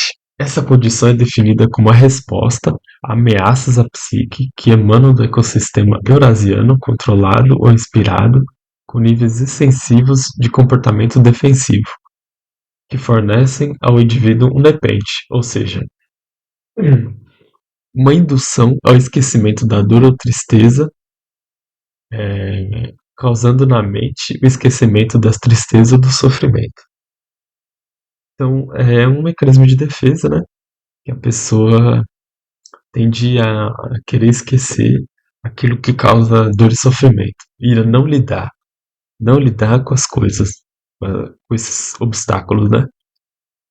Essa condição é definida como a resposta a ameaças à psique que emanam do ecossistema eurasiano controlado ou inspirado com níveis extensivos de comportamento defensivo, que fornecem ao indivíduo um NEPENT, ou seja, uma indução ao esquecimento da dor ou tristeza, causando na mente o esquecimento das tristezas ou do sofrimento. Então, é um mecanismo de defesa, né? Que a pessoa tende a querer esquecer aquilo que causa dor e sofrimento. E a não lidar com as coisas, com esses obstáculos, né?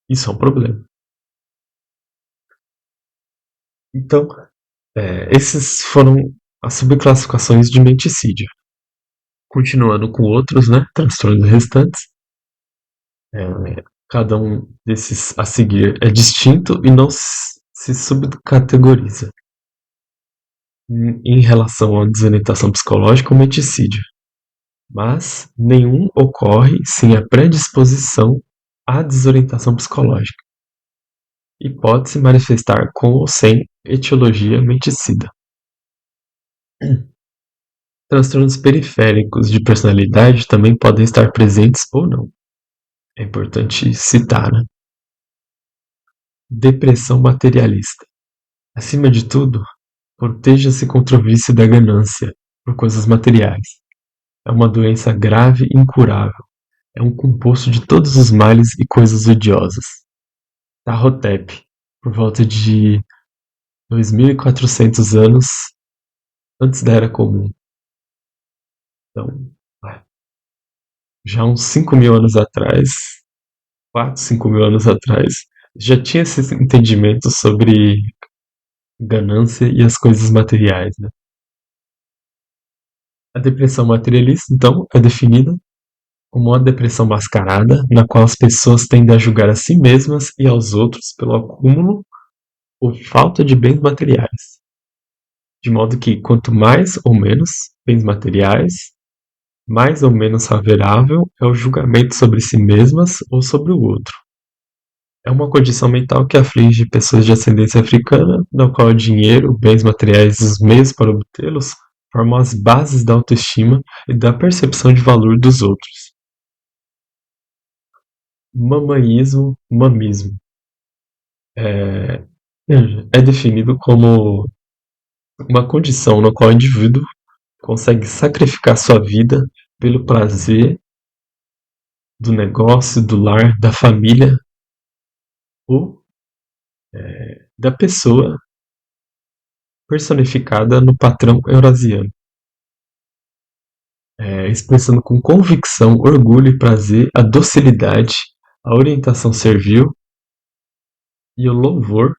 Isso é um problema. Então, esses foram as subclassificações de menticídio. Continuando com outros, né? Transtornos restantes. Cada um desses a seguir é distinto e não se subcategoriza em relação à desorientação psicológica ou meticídio, mas nenhum ocorre sem a predisposição à desorientação psicológica e pode se manifestar com ou sem etiologia menticida. Transtornos periféricos de personalidade também podem estar presentes ou não. É importante citar, né? Depressão materialista. Acima de tudo, proteja-se contra o vício da ganância por coisas materiais. É uma doença grave e incurável. É um composto de todos os males e coisas odiosas. Tarhotep, por volta de 2400 anos antes da Era Comum. Então, já uns 5.000 anos atrás, 4, 5.000 anos atrás, já tinha esse entendimento sobre ganância e as coisas materiais, né? A depressão materialista, então, é definida como uma depressão mascarada, na qual as pessoas tendem a julgar a si mesmas e aos outros pelo acúmulo ou falta de bens materiais. De modo que, quanto mais ou menos bens materiais, mais ou menos favorável é o julgamento sobre si mesmas ou sobre o outro. É uma condição mental que aflige pessoas de ascendência africana, na qual o dinheiro, bens materiais e os meios para obtê-los formam as bases da autoestima e da percepção de valor dos outros. Mamaísmo, mamismo, é, é definido como uma condição na qual o indivíduo consegue sacrificar sua vida pelo prazer do negócio, do lar, da família ou da pessoa personificada no patrão eurasiano, expressando com convicção, orgulho e prazer a docilidade, a orientação servil e o louvor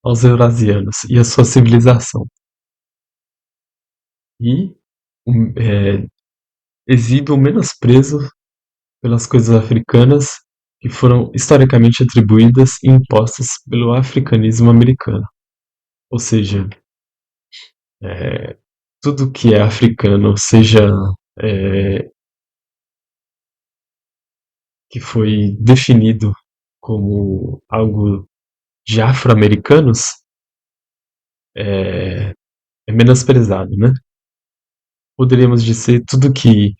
aos eurasianos e à sua civilização. E exibe o menosprezo pelas coisas africanas que foram historicamente atribuídas e impostas pelo africanismo americano. Ou seja, tudo que é africano, seja que foi definido como algo de afro-americanos, é menosprezado, né? Poderíamos dizer tudo que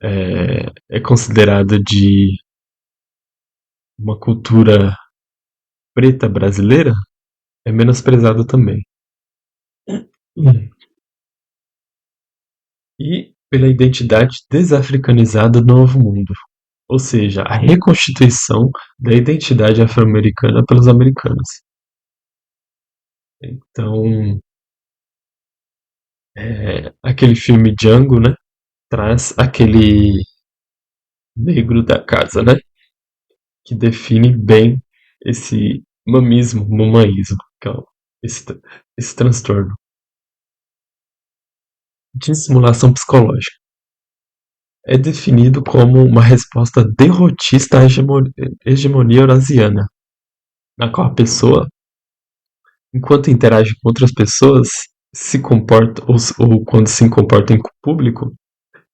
é considerado de uma cultura preta brasileira é menosprezado também. E pela identidade desafricanizada do Novo Mundo, ou seja, a reconstituição da identidade afro-americana pelos americanos. Então, aquele filme Django, né, traz aquele negro da casa, né, que define bem esse mamismo, mamaísmo, que é esse, esse transtorno. Dissimulação psicológica. É definido como uma resposta derrotista à hegemonia eurasiana, na qual a pessoa, enquanto interage com outras pessoas, se comporta ou quando se comporta em público,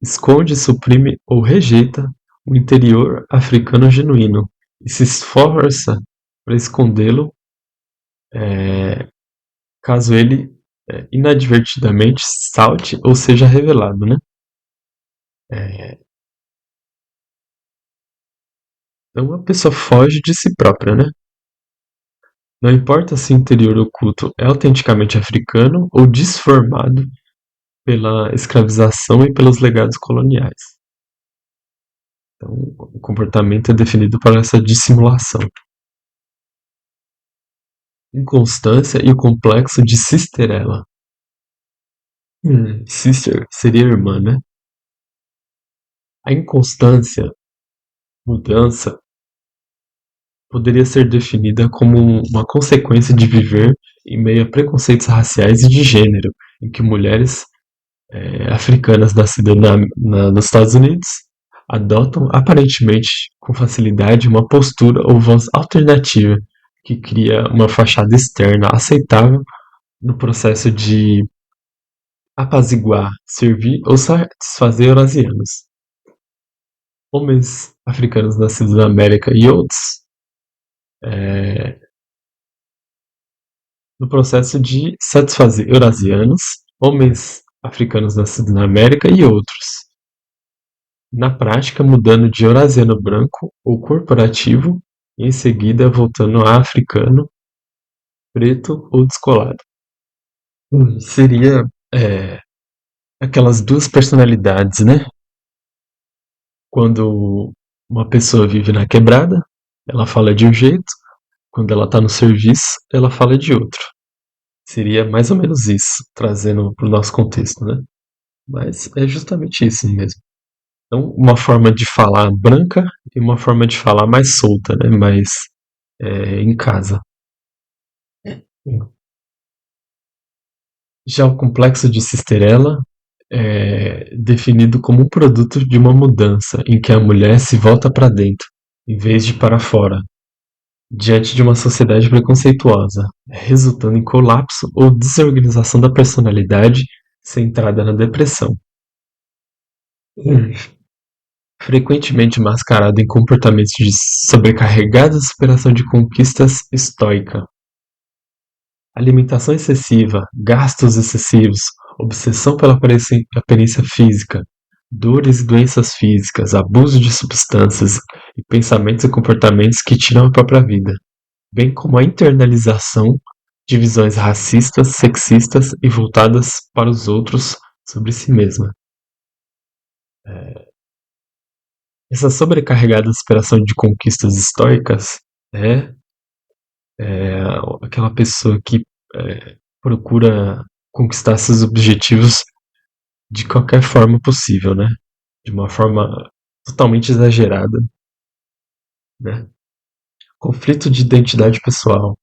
esconde, suprime ou rejeita o interior africano genuíno e se esforça para escondê-lo caso ele inadvertidamente salte ou seja revelado, né? Então a pessoa foge de si própria, né? Não importa se o interior oculto é autenticamente africano ou disformado pela escravização e pelos legados coloniais. Então, o comportamento é definido por essa dissimulação. Inconstância e o complexo de Sisterella. Sister seria irmã, né? A inconstância, mudança, poderia ser definida como uma consequência de viver em meio a preconceitos raciais e de gênero, em que mulheres africanas nascidas nos Estados Unidos adotam aparentemente com facilidade uma postura ou voz alternativa que cria uma fachada externa aceitável no processo de apaziguar, servir ou satisfazer eurasianos. Homens africanos nascidos na América e outros no processo de satisfazer eurasianos, homens africanos nascidos na América e outros. Na prática, mudando de eurasiano branco ou corporativo, e em seguida voltando a africano, preto ou descolado. Seria é, aquelas duas personalidades, né? Quando uma pessoa vive na quebrada, ela fala de um jeito, quando ela está no serviço, ela fala de outro. Seria mais ou menos isso, trazendo para o nosso contexto, né? Mas é justamente isso mesmo. Então, uma forma de falar branca e uma forma de falar mais solta, né? Mais em casa. Já o complexo de Cisterella é definido como um produto de uma mudança em que a mulher se volta para dentro, em vez de para fora, diante de uma sociedade preconceituosa, resultando em colapso ou desorganização da personalidade centrada na depressão. Frequentemente mascarado em comportamentos de sobrecarregada superação de conquistas estoica. Alimentação excessiva, gastos excessivos, obsessão pela aparência física, dores e doenças físicas, abuso de substâncias e pensamentos e comportamentos que tiram a própria vida, bem como a internalização de visões racistas, sexistas e voltadas para os outros sobre si mesma. Essa sobrecarregada aspiração de conquistas estoicas é, é aquela pessoa que procura conquistar seus objetivos de qualquer forma possível, né? De uma forma totalmente exagerada, né? Conflito de identidade pessoal.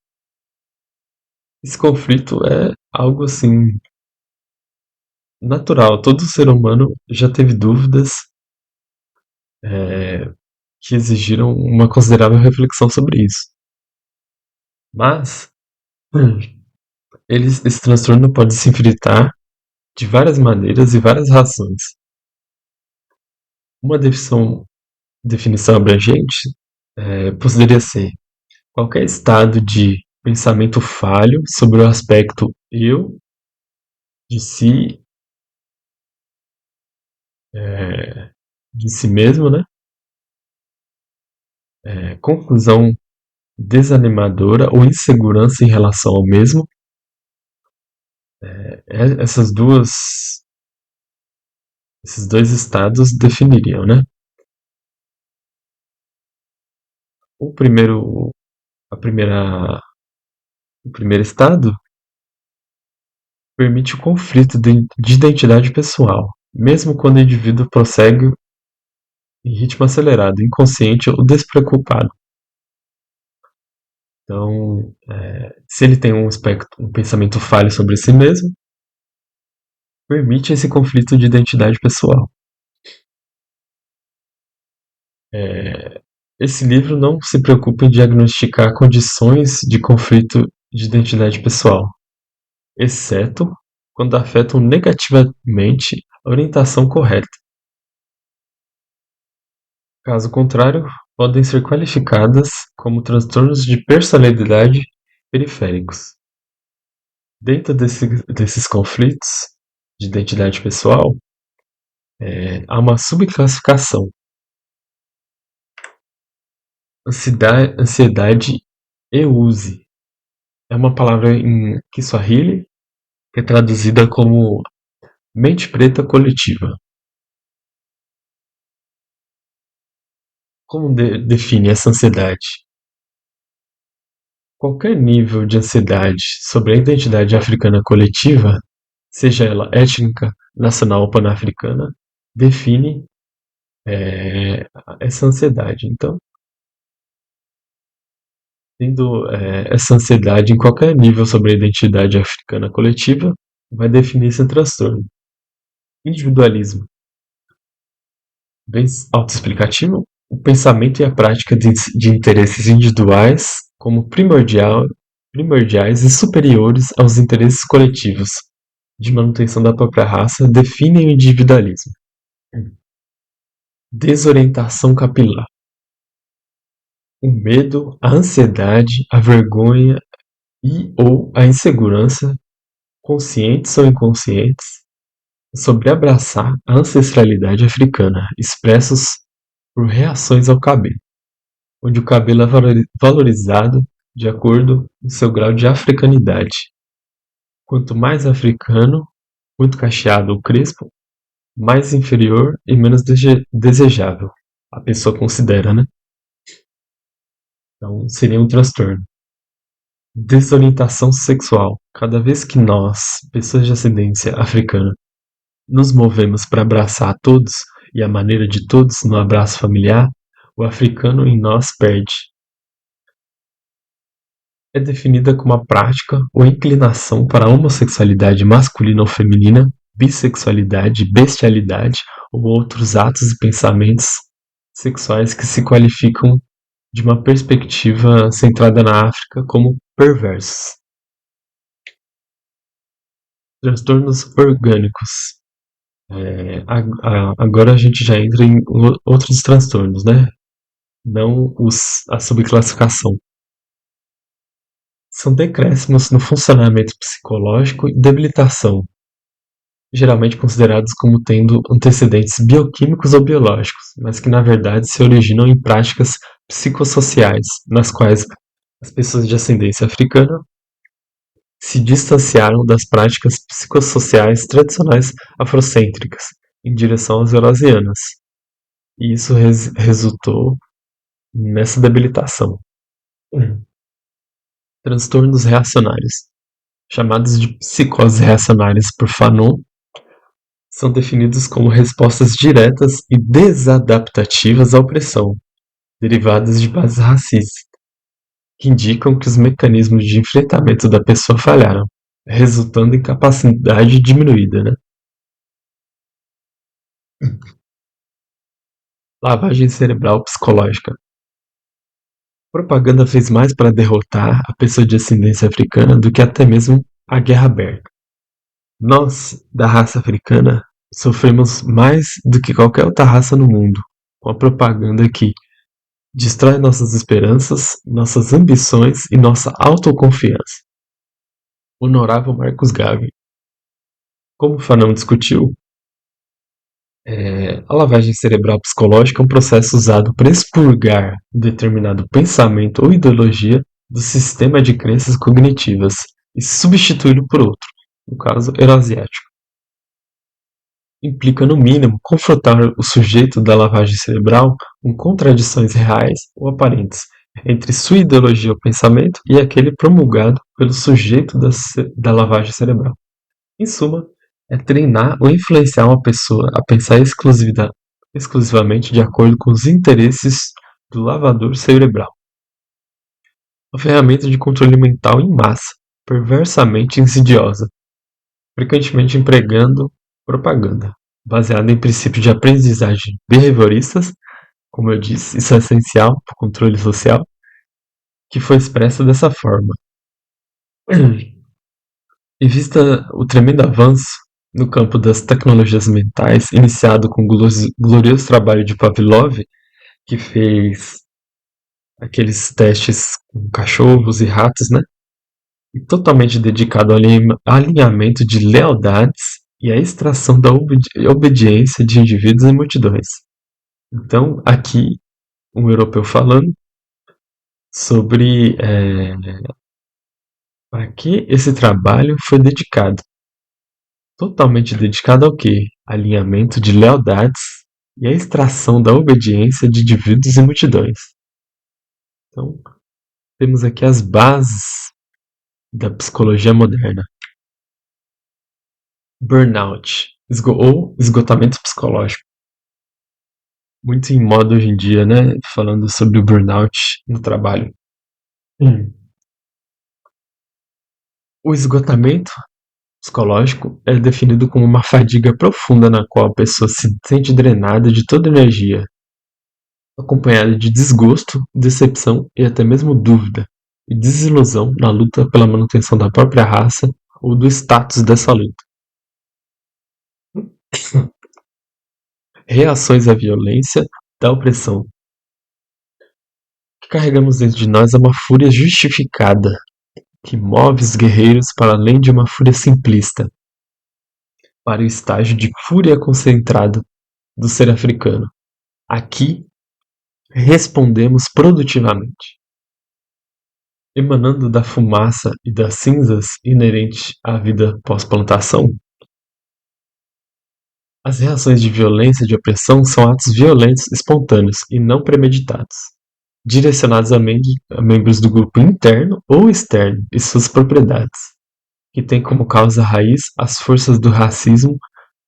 Esse conflito é algo assim natural. Todo ser humano já teve dúvidas que exigiram uma considerável reflexão sobre isso. Mas esse transtorno pode se infiltrar de várias maneiras e várias razões. Uma definição abrangente poderia ser qualquer estado de pensamento falho sobre o aspecto eu de si, de si mesmo, né? Conclusão desanimadora ou insegurança em relação ao mesmo. Essas esses dois estados definiriam, né? O primeiro, a primeira, o primeiro estado permite o conflito de identidade pessoal, mesmo quando o indivíduo prossegue em ritmo acelerado, inconsciente ou despreocupado. Então, se ele tem um pensamento falho sobre si mesmo, permite esse conflito de identidade pessoal. Esse livro não se preocupa em diagnosticar condições de conflito de identidade pessoal, exceto quando afetam negativamente a orientação correta. Caso contrário, podem ser qualificadas como transtornos de personalidade periféricos. Dentro desses conflitos de identidade pessoal, há uma subclassificação: ansiedade euse. É uma palavra em Kiswahili que é traduzida como mente preta coletiva. Como define essa ansiedade? Qualquer nível de ansiedade sobre a identidade africana coletiva, seja ela étnica, nacional ou pan-africana, define essa ansiedade. Então, tendo essa ansiedade em qualquer nível sobre a identidade africana coletiva, vai definir esse transtorno. Individualismo. Bem autoexplicativo, o pensamento e a prática de interesses individuais como primordiais e superiores aos interesses coletivos de manutenção da própria raça definem o individualismo. Desorientação capilar. O medo, a ansiedade, a vergonha e ou a insegurança, conscientes ou inconscientes, sobre abraçar a ancestralidade africana, expressos por reações ao cabelo, onde o cabelo é valorizado de acordo com seu grau de africanidade. Quanto mais africano, muito cacheado ou crespo, mais inferior e menos desejável. A pessoa considera, né? Então, seria um transtorno. Desorientação sexual. Cada vez que nós, pessoas de ascendência africana, nos movemos para abraçar a todos e a maneira de todos no abraço familiar, o africano em nós perde. É definida como a prática ou inclinação para a homossexualidade masculina ou feminina, bissexualidade, bestialidade ou outros atos e pensamentos sexuais que se qualificam de uma perspectiva centrada na África como perversos. Transtornos orgânicos. Agora a gente já entra em outros transtornos, né? Não a subclassificação. São decréscimos no funcionamento psicológico e debilitação, geralmente considerados como tendo antecedentes bioquímicos ou biológicos, mas que na verdade se originam em práticas psicossociais, nas quais as pessoas de ascendência africana se distanciaram das práticas psicossociais tradicionais afrocêntricas em direção às eurasianas, e isso resultou nessa debilitação. Transtornos reacionários, chamados de psicoses reacionárias por Fanon, são definidos como respostas diretas e desadaptativas à opressão, derivadas de bases racistas, que indicam que os mecanismos de enfrentamento da pessoa falharam, resultando em capacidade diminuída, né? Lavagem cerebral psicológica. Propaganda fez mais para derrotar a pessoa de ascendência africana do que até mesmo a guerra aberta. Nós, da raça africana, sofremos mais do que qualquer outra raça no mundo, com a propaganda que destrói nossas esperanças, nossas ambições e nossa autoconfiança. Honorável Marcos Garvey. Como o Fanon discutiu, a lavagem cerebral psicológica é um processo usado para expurgar um determinado pensamento ou ideologia do sistema de crenças cognitivas e substituí-lo por outro, no caso euroasiático. Implica, no mínimo, confrontar o sujeito da lavagem cerebral com contradições reais ou aparentes entre sua ideologia ou pensamento e aquele promulgado pelo sujeito da lavagem cerebral. Em suma, é treinar ou influenciar uma pessoa a pensar exclusivamente de acordo com os interesses do lavador cerebral. Uma ferramenta de controle mental em massa, perversamente insidiosa, frequentemente empregando propaganda, baseada em princípios de aprendizagem behavioristas, como eu disse, isso é essencial para o controle social, que foi expressa dessa forma. Em vista o tremendo avanço no campo das tecnologias mentais, iniciado com o glorioso trabalho de Pavlov, que fez aqueles testes com cachorros e ratos, né? E totalmente dedicado ao alinhamento de lealdades e à extração da obediência de indivíduos e multidões. Então, aqui, um europeu falando sobre para que esse trabalho foi dedicado. Totalmente dedicado ao quê? Alinhamento de lealdades e à extração da obediência de indivíduos e multidões. Então, temos aqui as bases da psicologia moderna. Burnout ou esgotamento psicológico. Muito em moda hoje em dia, né? Falando sobre o burnout no trabalho. O esgotamento psicológico é definido como uma fadiga profunda na qual a pessoa se sente drenada de toda energia, acompanhada de desgosto, decepção e até mesmo dúvida, e desilusão na luta pela manutenção da própria raça ou do status dessa luta. Reações à violência da opressão. O que carregamos dentro de nós é uma fúria justificada, que move os guerreiros para além de uma fúria simplista. para o estágio de fúria concentrada do ser africano. Aqui, respondemos produtivamente, emanando da fumaça e das cinzas inerente à vida pós-plantação. As reações de violência e de opressão são atos violentos espontâneos e não premeditados, direcionados a membros do grupo interno ou externo e suas propriedades, que têm como causa raiz as forças do racismo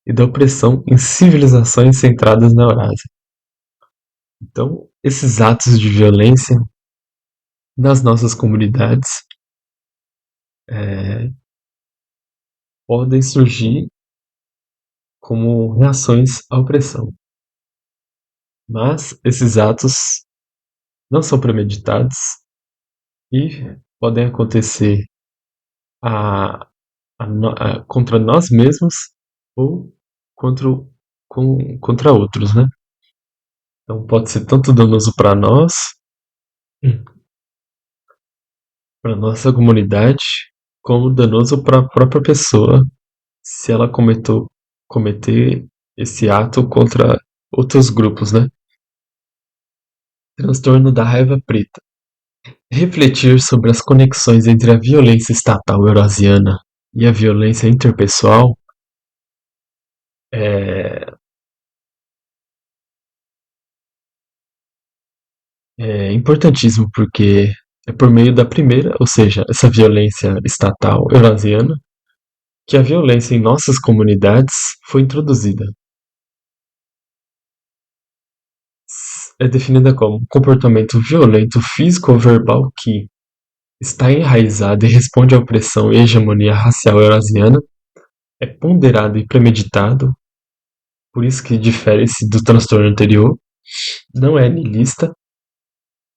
e da opressão em civilizações centradas na Eurásia. Então, esses atos de violência nas nossas comunidades podem surgir como reações à opressão, mas esses atos não são premeditados e podem acontecer a, contra nós mesmos ou contra, contra outros, né? Então pode ser tanto danoso para nós, para nossa comunidade, como danoso para a própria pessoa se ela cometer esse ato contra outros grupos, né? Transtorno da raiva preta. Refletir sobre as conexões entre a violência estatal eurasiana e a violência interpessoal é, é importantíssimo porque é por meio da primeira, ou seja, essa violência estatal eurasiana, que a violência em nossas comunidades foi introduzida. É definida como um comportamento violento físico ou verbal que está enraizado e responde à opressão e hegemonia racial eurasiana, é ponderado e premeditado, por isso que difere-se do transtorno anterior, não é niilista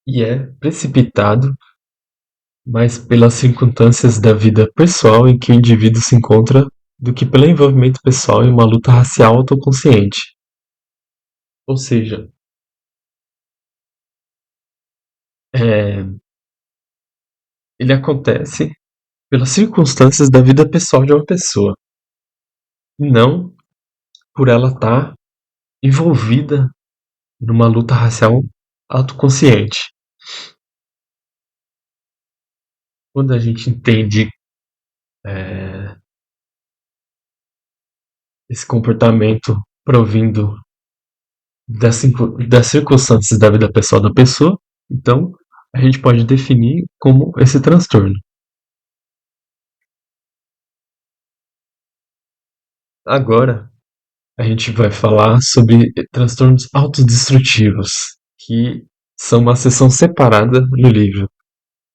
e é precipitado mais pelas circunstâncias da vida pessoal em que o indivíduo se encontra do que pelo envolvimento pessoal em uma luta racial autoconsciente. Ou seja, é, ele acontece pelas circunstâncias da vida pessoal de uma pessoa, e não por ela estar envolvida numa luta racial autoconsciente. Quando a gente entende é, esse comportamento provindo das circunstâncias da vida pessoal da pessoa, então a gente pode definir como esse transtorno. Agora, a gente vai falar sobre transtornos autodestrutivos, que são uma seção separada no livro,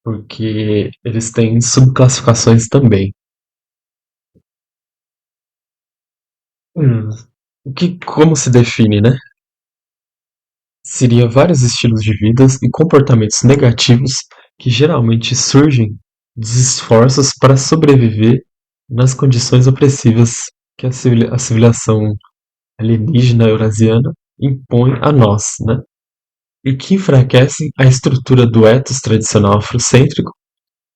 porque eles têm subclassificações também. Hum, como se define, né? Seria vários estilos de vidas e comportamentos negativos que geralmente surgem dos esforços para sobreviver nas condições opressivas que a civilização alienígena eurasiana impõe a nós, né? E que enfraquecem a estrutura do ethos tradicional afrocêntrico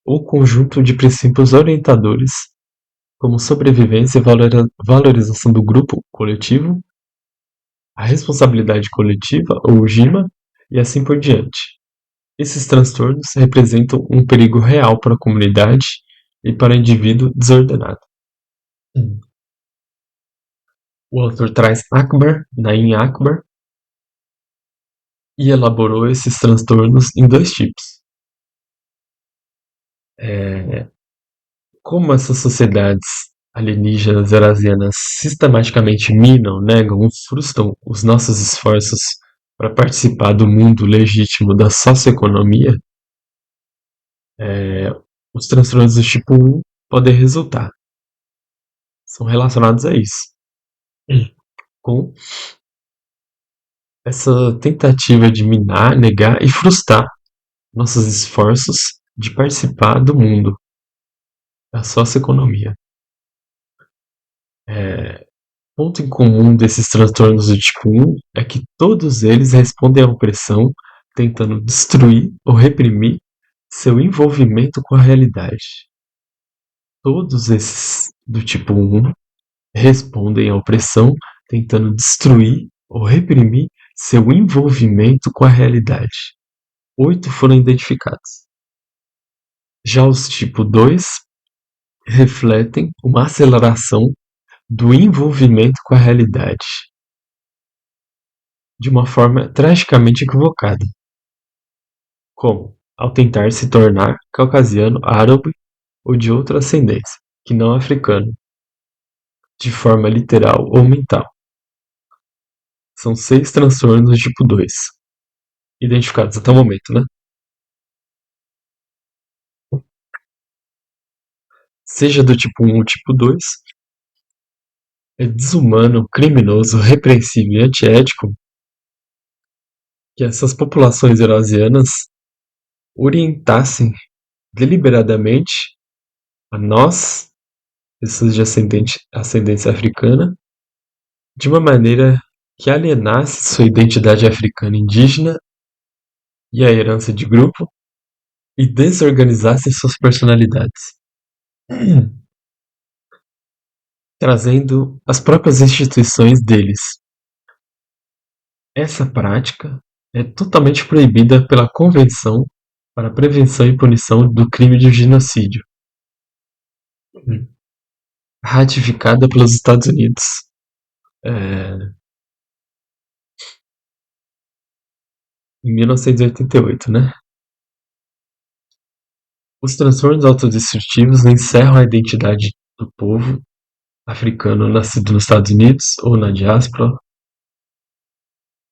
ou conjunto de princípios orientadores como sobrevivência e valorização do grupo coletivo, a responsabilidade coletiva, ou GIMA, e assim por diante. Esses transtornos representam um perigo real para a comunidade e para o indivíduo desordenado. O autor traz Akbar, Naim Akbar, e elaborou esses transtornos em dois tipos. Como essas sociedades alienígenas eurasianas sistematicamente minam, negam ou frustram os nossos esforços para participar do mundo legítimo da socioeconomia, os transtornos do tipo 1 podem resultar. São relacionados a isso. Com essa tentativa de minar, negar e frustrar nossos esforços de participar do mundo, da socioeconomia. Ponto em comum desses transtornos do tipo 1 é que todos eles respondem à opressão, tentando destruir ou reprimir seu envolvimento com a realidade. Todos esses do tipo 1 respondem à opressão, tentando destruir ou reprimir seu envolvimento com a realidade. 8 foram identificados. Já os tipo 2 refletem uma aceleração do envolvimento com a realidade, de uma forma tragicamente equivocada, como ao tentar se tornar caucasiano, árabe ou de outra ascendência, que não africano, de forma literal ou mental. São 6 transtornos tipo 2 identificados até o momento, né? Seja do tipo 1 ou tipo 2, é desumano, criminoso, repreensivo e antiético que essas populações eurasianas orientassem deliberadamente a nós, pessoas de ascendência africana, de uma maneira que alienasse sua identidade africana indígena e a herança de grupo e desorganizasse suas personalidades, trazendo as próprias instituições deles. Essa prática é totalmente proibida pela Convenção para a Prevenção e Punição do Crime de Genocídio, ratificada pelos Estados Unidos em 1988, né? Os transtornos autodestrutivos encerram a identidade do povo africano nascido nos Estados Unidos ou na diáspora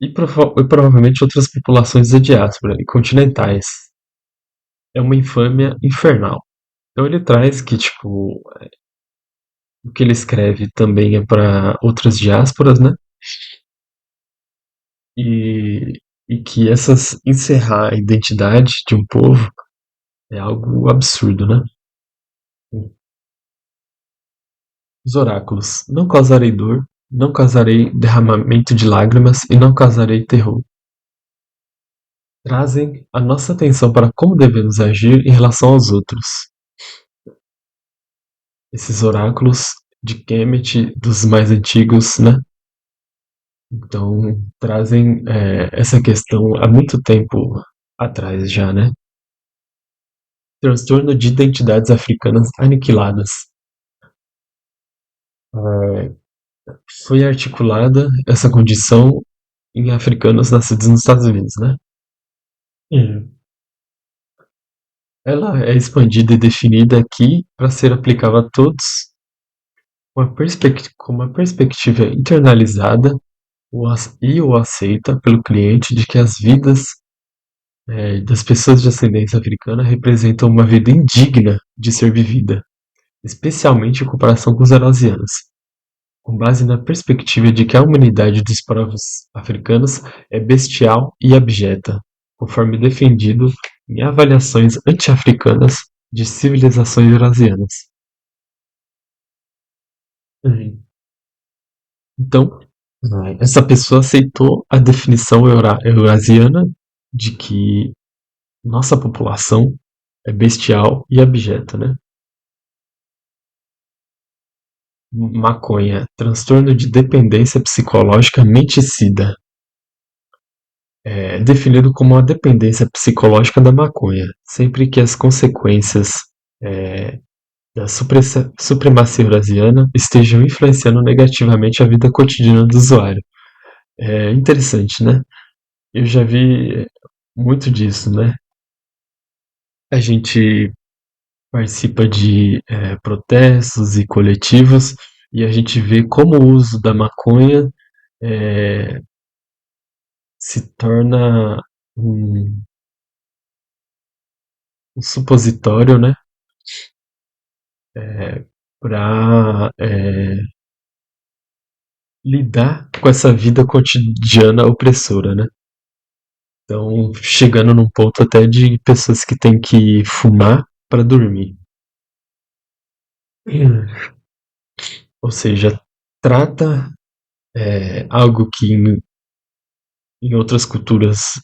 e provavelmente outras populações da diáspora e continentais. É uma infâmia infernal. Então ele traz que, tipo, o que ele escreve também é para outras diásporas, né? E, e que encerrar a identidade de um povo é algo absurdo, né? Os oráculos. Não causarei dor, não causarei derramamento de lágrimas e não causarei terror. Trazem a nossa atenção para como devemos agir em relação aos outros. Esses oráculos de Kemet, dos mais antigos, né? Então, trazem essa questão há muito tempo atrás já, né? Transtorno de identidades africanas aniquiladas. É, foi articulada essa condição em africanos nascidos nos Estados Unidos, né? Hum. Ela é expandida e definida aqui para ser aplicável a todos com uma perspectiva internalizada e ou aceita pelo cliente de que as vidas das pessoas de ascendência africana representam uma vida indigna de ser vivida, especialmente em comparação com os eurasianos, com base na perspectiva de que a humanidade dos povos africanos é bestial e abjeta, conforme defendido em avaliações anti-africanas de civilizações eurasianas. Uhum. Então, essa pessoa aceitou a definição eurasiana de que nossa população é bestial e abjeta, né? Maconha, transtorno de dependência psicológica menticida. É definido como a dependência psicológica da maconha, sempre que as consequências é, da supremacia eurasiana estejam influenciando negativamente a vida cotidiana do usuário. É interessante, né? Eu já vi muito disso, né? A gente participa de protestos e coletivos e a gente vê como o uso da maconha é, se torna um supositório, né, para lidar com essa vida cotidiana opressora, né? Então, chegando num ponto até de pessoas que têm que fumar para dormir. Ou seja, trata algo que em outras culturas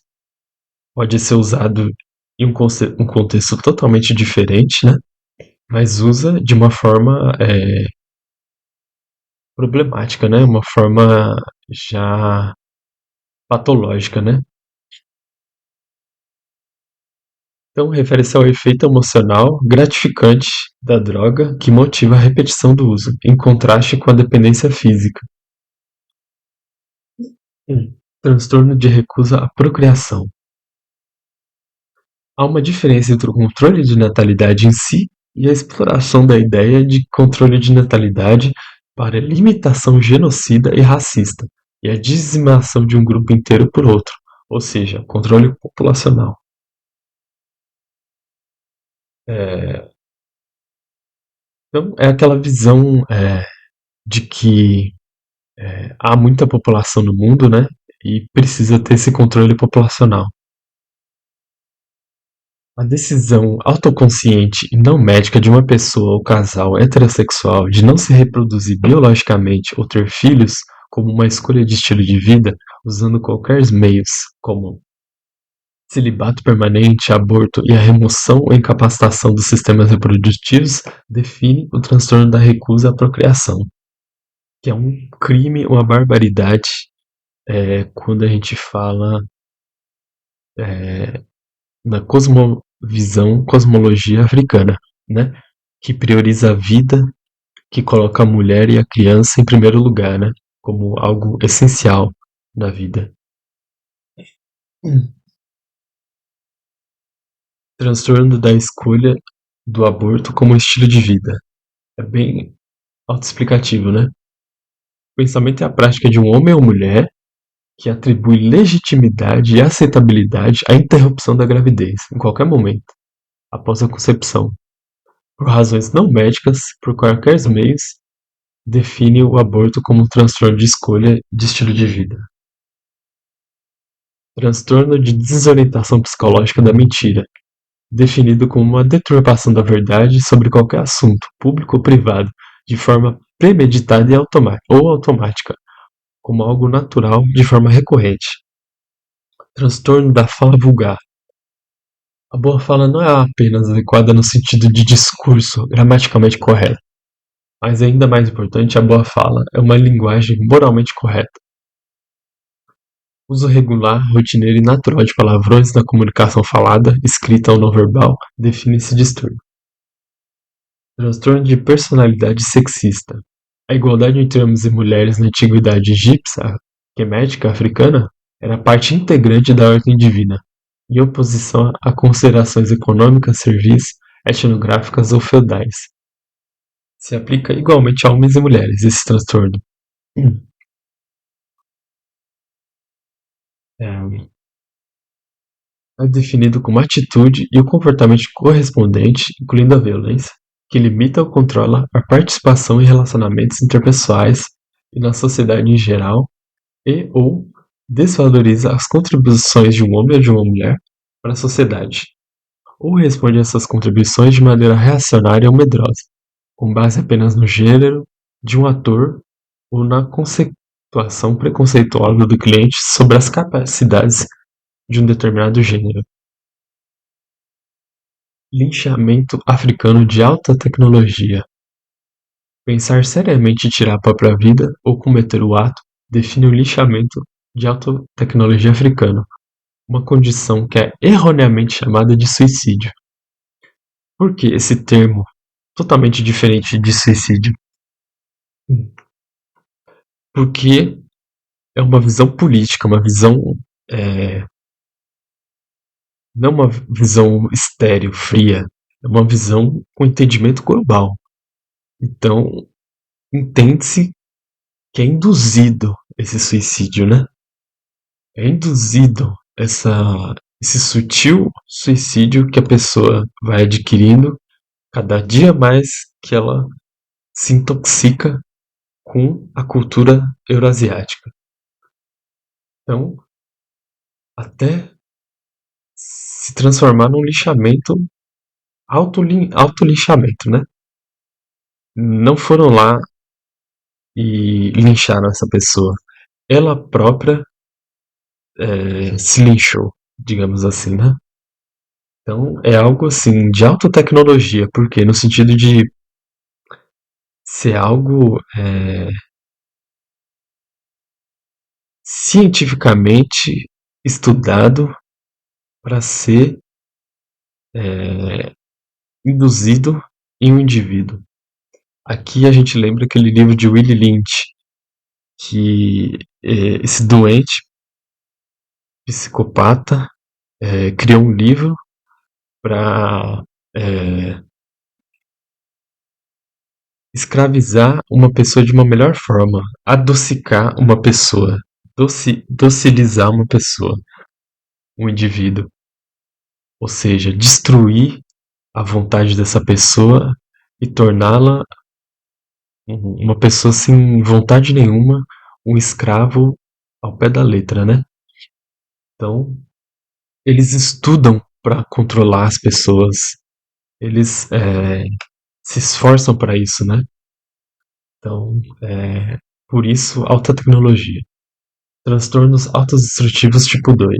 pode ser usado em um contexto totalmente diferente, né? Mas usa de uma forma problemática, né? Uma forma já patológica, né? Então, refere-se ao efeito emocional gratificante da droga que motiva a repetição do uso, em contraste com a dependência física. Transtorno de recusa à procriação. Há uma diferença entre o controle de natalidade em si e a exploração da ideia de controle de natalidade para limitação genocida e racista, e a dizimação de um grupo inteiro por outro, ou seja, controle populacional. É, então, é aquela visão de que há muita população no mundo, né? E precisa ter esse controle populacional. A decisão autoconsciente e não médica de uma pessoa ou casal heterossexual de não se reproduzir biologicamente ou ter filhos como uma escolha de estilo de vida, usando qualquer meios, como celibato permanente, aborto e a remoção ou incapacitação dos sistemas reprodutivos, define o transtorno da recusa à procriação, que é um crime, uma barbaridade, quando a gente fala na cosmologia africana, né? Que prioriza a vida, que coloca a mulher e a criança em primeiro lugar, né? Como algo essencial na vida. Transtorno da escolha do aborto como estilo de vida. É bem autoexplicativo, né? O pensamento é a prática de um homem ou mulher que atribui legitimidade e aceitabilidade à interrupção da gravidez, em qualquer momento, após a concepção, por razões não médicas, por quaisquer meios, define o aborto como um transtorno de escolha de estilo de vida. Transtorno de desorientação psicológica da mentira, definido como uma deturpação da verdade sobre qualquer assunto, público ou privado, de forma premeditada e automática, como algo natural de forma recorrente. Transtorno da fala vulgar. A boa fala não é apenas adequada no sentido de discurso gramaticalmente correto, mas ainda mais importante, a boa fala é uma linguagem moralmente correta. Uso regular, rotineiro e natural de palavrões na comunicação falada, escrita ou não verbal define esse distúrbio. Transtorno de personalidade sexista. A igualdade entre homens e mulheres na antiguidade egípcia, quemética africana, era parte integrante da ordem divina, em oposição a considerações econômicas, servis, etnográficas ou feudais. Se aplica igualmente a homens e mulheres esse transtorno. É, é definido como atitude e o comportamento correspondente, incluindo a violência, que limita ou controla a participação em relacionamentos interpessoais e na sociedade em geral e/ou desvaloriza as contribuições de um homem ou de uma mulher para a sociedade, ou responde a essas contribuições de maneira reacionária ou medrosa, com base apenas no gênero de um ator ou na conceituação preconceituosa do cliente sobre as capacidades de um determinado gênero. Linchamento africano de alta tecnologia. Pensar seriamente em tirar a própria vida ou cometer o ato define o linchamento de alta tecnologia africano, uma condição que é erroneamente chamada de suicídio. Por que esse termo totalmente diferente de suicídio? Porque é uma visão política, uma visão não uma visão estéril, fria, é uma visão com entendimento global. Então, entende-se que é induzido esse suicídio, né? É induzido esse sutil suicídio que a pessoa vai adquirindo cada dia mais que ela se intoxica com a cultura eurasiática. Então, até se transformar num lixamento, autolinchamento, né? Não foram lá e lincharam essa pessoa. Ela própria se linchou, digamos assim, né? Então é algo assim de alta tecnologia, porque no sentido de ser algo cientificamente estudado para ser é, induzido em um indivíduo. Aqui a gente lembra aquele livro de Willie Lynch, que esse doente psicopata criou um livro para escravizar uma pessoa de uma melhor forma, adocicar uma pessoa, docilizar uma pessoa, um indivíduo, ou seja, destruir a vontade dessa pessoa e torná-la uma pessoa sem vontade nenhuma, um escravo ao pé da letra, né? Então, eles estudam para controlar as pessoas, eles se esforçam para isso, né? Então, por isso, alta tecnologia. Transtornos autodestrutivos tipo 2.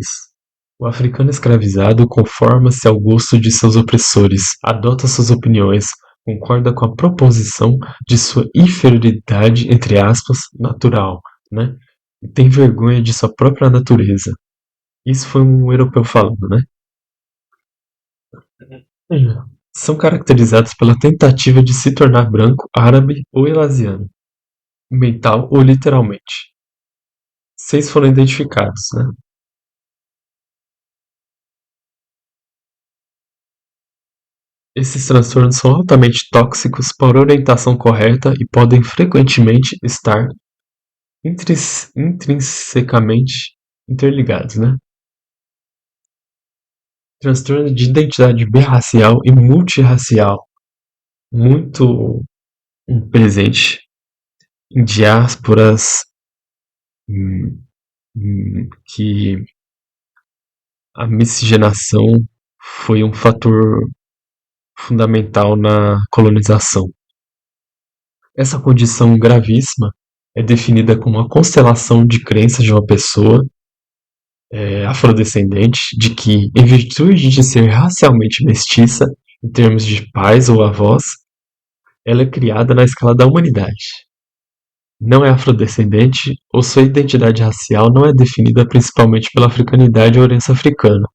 O africano escravizado conforma-se ao gosto de seus opressores, adota suas opiniões, concorda com a proposição de sua inferioridade, entre aspas, natural, né? E tem vergonha de sua própria natureza. Isso foi um europeu falando, né? São caracterizados pela tentativa de se tornar branco, árabe ou elasiano, mental ou literalmente. 6 foram identificados, né? Esses transtornos são altamente tóxicos para orientação correta e podem frequentemente estar intrinsecamente interligados, né? Transtorno de identidade birracial e multirracial, muito presente em diásporas que a miscigenação foi um fator fundamental na colonização. Essa condição gravíssima é definida como a constelação de crenças de uma pessoa afrodescendente de que, em virtude de ser racialmente mestiça, em termos de pais ou avós, ela é criada na escala da humanidade. Não é afrodescendente ou sua identidade racial não é definida principalmente pela africanidade ou herança africana.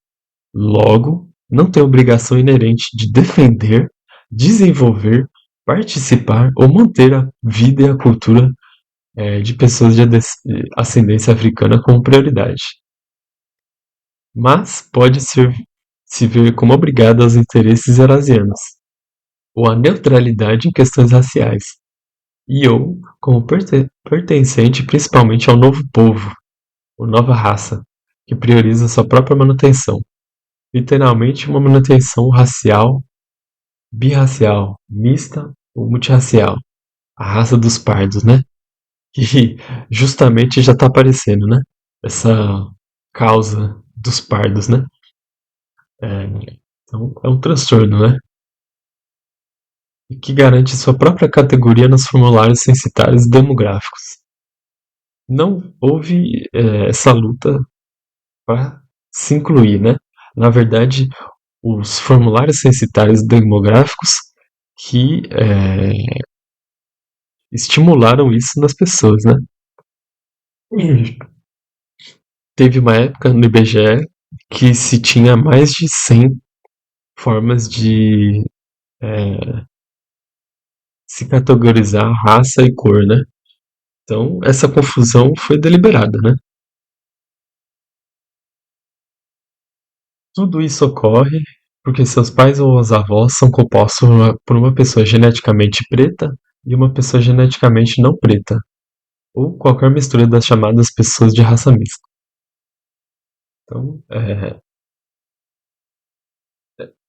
Logo, não tem obrigação inerente de defender, desenvolver, participar ou manter a vida e a cultura de pessoas de ascendência africana como prioridade, mas pode se ver como obrigada aos interesses eurasianos, ou à neutralidade em questões raciais, e ou como pertencente principalmente ao novo povo, ou nova raça, que prioriza sua própria manutenção, literalmente uma manutenção racial, birracial, mista ou multirracial, a raça dos pardos, né? Que justamente já está aparecendo, né? Essa causa dos pardos, né? Então é um transtorno, né? E que garante sua própria categoria nos formulários censitários demográficos. Não houve essa luta para se incluir, né? Na verdade, os formulários censitários demográficos que estimularam isso nas pessoas, né? Teve uma época no IBGE que se tinha mais de 100 formas de se categorizar raça e cor, né? Então, essa confusão foi deliberada, né? Tudo isso ocorre porque seus pais ou os avós são compostos por uma pessoa geneticamente preta e uma pessoa geneticamente não preta, ou qualquer mistura das chamadas pessoas de raça mista. Então,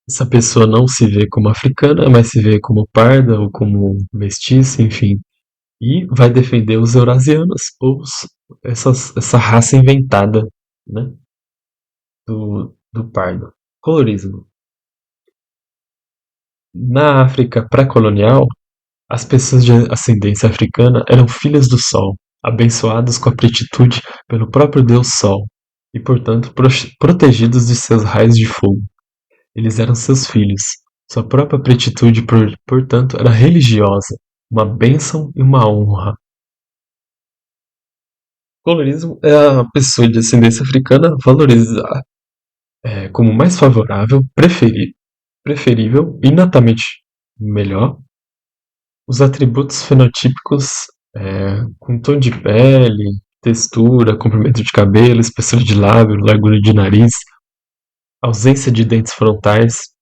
essa pessoa não se vê como africana, mas se vê como parda ou como mestiça, enfim, e vai defender os eurasianos, ou essa raça inventada, né, do pardo. Colorismo. Na África pré-colonial, as pessoas de ascendência africana eram filhas do Sol, abençoadas com a pretitude pelo próprio Deus Sol, e portanto protegidos de seus raios de fogo. Eles eram seus filhos. Sua própria pretitude, portanto, era religiosa, uma bênção e uma honra. Colorismo é a pessoa de ascendência africana valorizar como mais favorável, preferível, inatamente melhor, os atributos fenotípicos com tom de pele, textura, comprimento de cabelo, espessura de lábio, largura de nariz, ausência de dentes frontais,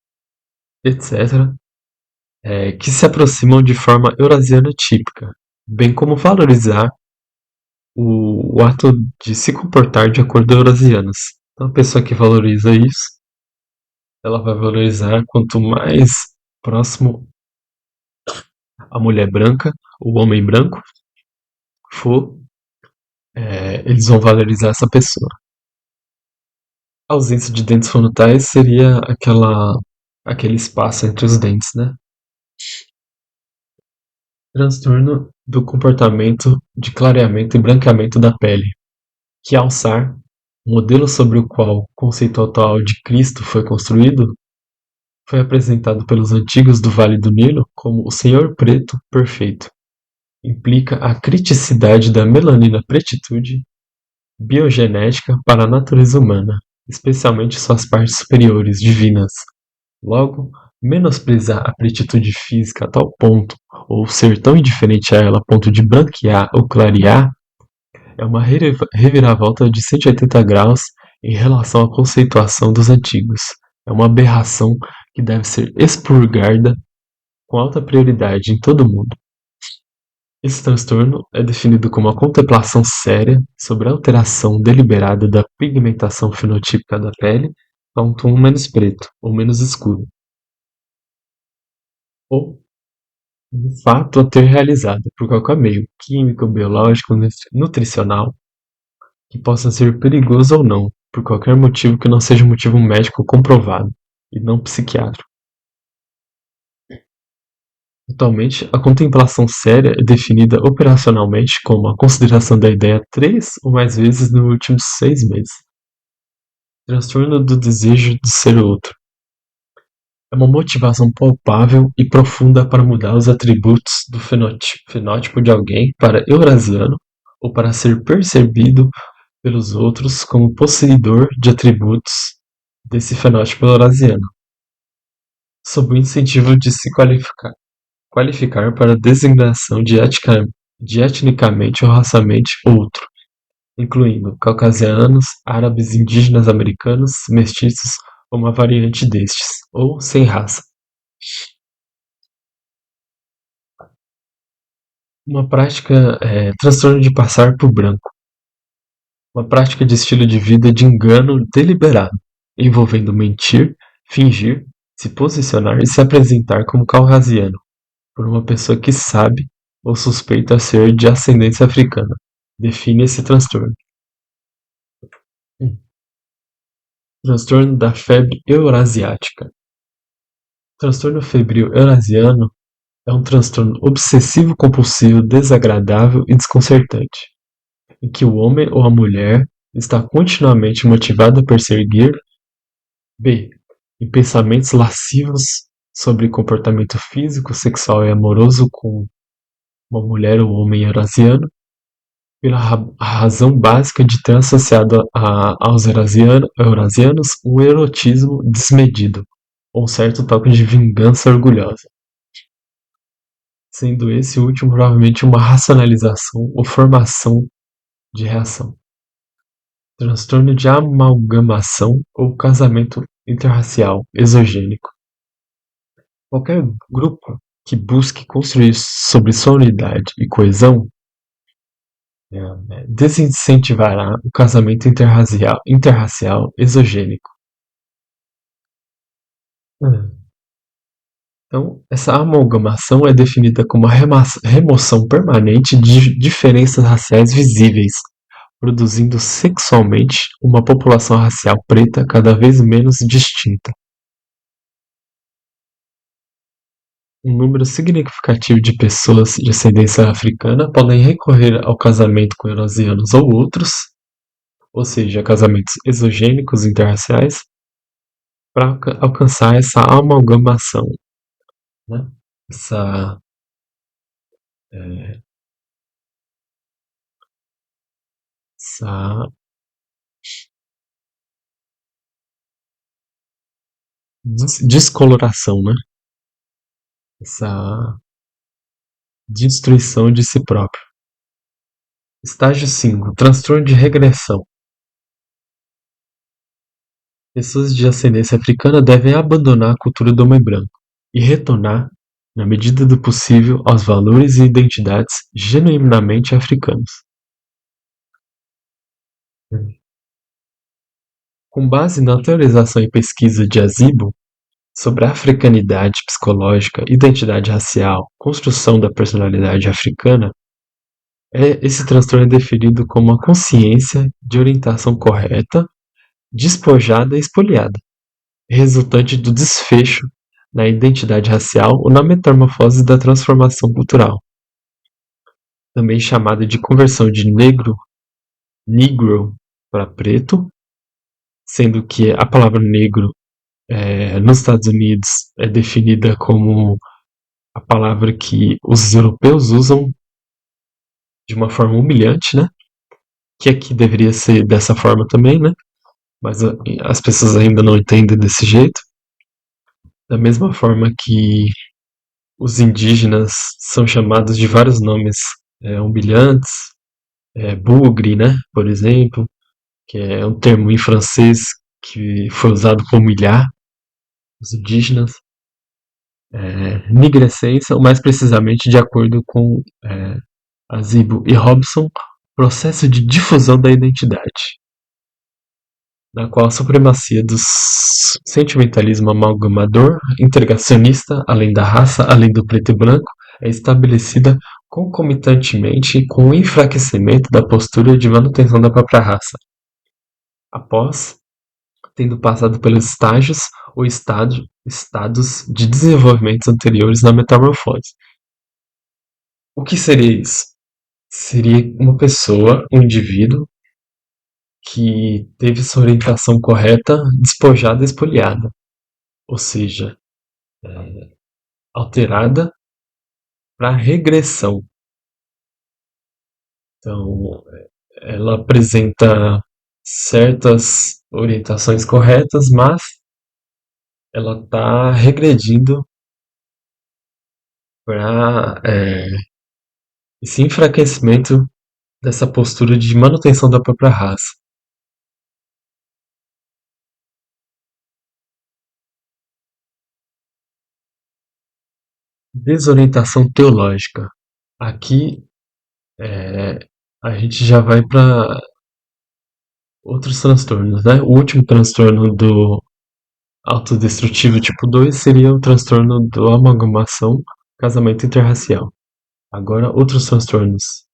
etc., que se aproximam de forma eurasiana típica, bem como valorizar o ato de se comportar de acordo com eurasianas. Então, a pessoa que valoriza isso, ela vai valorizar quanto mais próximo a mulher branca, o homem branco for, eles vão valorizar essa pessoa. A ausência de dentes frontais seria aquele espaço entre os dentes, né? Transtorno do comportamento de clareamento e branqueamento da pele, que Alçar, o modelo sobre o qual o conceito atual de Cristo foi construído, foi apresentado pelos antigos do Vale do Nilo como o Senhor Preto Perfeito. Implica a criticidade da melanina pretitude biogenética para a natureza humana, especialmente suas partes superiores, divinas. Logo, menosprezar a pretitude física a tal ponto, ou ser tão indiferente a ela a ponto de branquear ou clarear, é uma reviravolta de 180 graus em relação à conceituação dos antigos. É uma aberração que deve ser expurgada com alta prioridade em todo o mundo. Esse transtorno é definido como a contemplação séria sobre a alteração deliberada da pigmentação fenotípica da pele a um tom menos preto ou menos escuro, ou um fato a ter realizado por qualquer meio químico, biológico, nutricional, que possa ser perigoso ou não, por qualquer motivo que não seja um motivo médico comprovado, e não psiquiátrico. Atualmente, a contemplação séria é definida operacionalmente como a consideração da ideia 3 ou mais vezes nos últimos 6 meses. Transtorno do desejo de ser outro. É uma motivação palpável e profunda para mudar os atributos do fenótipo de alguém para eurasiano ou para ser percebido pelos outros como possuidor de atributos desse fenótipo eurasiano, sob o incentivo de se qualificar para a designação de etnicamente ou racialmente outro, incluindo caucasianos, árabes, indígenas americanos, mestiços ou uma variante destes, ou sem raça. Uma prática transtorno de passar por branco. Uma prática de estilo de vida de engano deliberado, envolvendo mentir, fingir, se posicionar e se apresentar como caucasiano, por uma pessoa que sabe ou suspeita ser de ascendência africana. Define esse transtorno. Transtorno da febre eurasiática. O transtorno febril eurasiano é um transtorno obsessivo-compulsivo desagradável e desconcertante, em que o homem ou a mulher está continuamente motivado a perseguir b. em pensamentos lascivos sobre comportamento físico, sexual e amoroso com uma mulher ou homem eurasiano, pela razão básica de ter associado aos eurasianos um erotismo desmedido, ou um certo toque de vingança orgulhosa, sendo esse último provavelmente uma racionalização ou formação de reação. Transtorno de amalgamação ou casamento interracial exogênico. Qualquer grupo que busque construir sobre sua unidade e coesão desincentivará o casamento interracial exogênico. Então, essa amalgamação é definida como a remoção permanente de diferenças raciais visíveis, produzindo sexualmente uma população racial preta cada vez menos distinta. Um número significativo de pessoas de ascendência africana podem recorrer ao casamento com eurasianos ou outros, ou seja, casamentos exogênicos interraciais, para alcançar essa amalgamação, né? Essa é, essa descoloração, né? Essa destruição de si próprio. Estágio 5, transtorno de regressão. Pessoas de ascendência africana devem abandonar a cultura do homem branco e retornar, na medida do possível, aos valores e identidades genuinamente africanos. Com base na teorização e pesquisa de Azibo sobre a africanidade psicológica, identidade racial, construção da personalidade africana, esse transtorno é definido como a consciência de orientação correta, despojada e espoliada, resultante do desfecho na identidade racial ou na metamorfose da transformação cultural, também chamada de conversão de negro para preto, sendo que a palavra negro nos Estados Unidos é definida como a palavra que os europeus usam de uma forma humilhante, né? Que aqui deveria ser dessa forma também, né? Mas as pessoas ainda não entendem desse jeito. Da mesma forma que os indígenas são chamados de vários nomes humilhantes, bugre, né? Por exemplo, que é um termo em francês que foi usado para humilhar os indígenas. Nigrescência, ou mais precisamente, de acordo com Azibo e Robson, processo de difusão da identidade, na qual a supremacia do sentimentalismo amalgamador, integracionista, além da raça, além do preto e branco, é estabelecida concomitantemente com o enfraquecimento da postura de manutenção da própria raça, após tendo passado pelos estágios ou estados de desenvolvimento anteriores na metamorfose. O que seria isso? Seria uma pessoa, um indivíduo, que teve sua orientação correta despojada e espoliada, ou seja, alterada para regressão. Então, ela apresenta certas orientações corretas, mas ela está regredindo para esse enfraquecimento dessa postura de manutenção da própria raça. Desorientação teológica. Aqui a gente já vai para outros transtornos, né? O último transtorno do autodestrutivo tipo 2 seria o transtorno do amalgamação, casamento interracial. Agora, outros transtornos.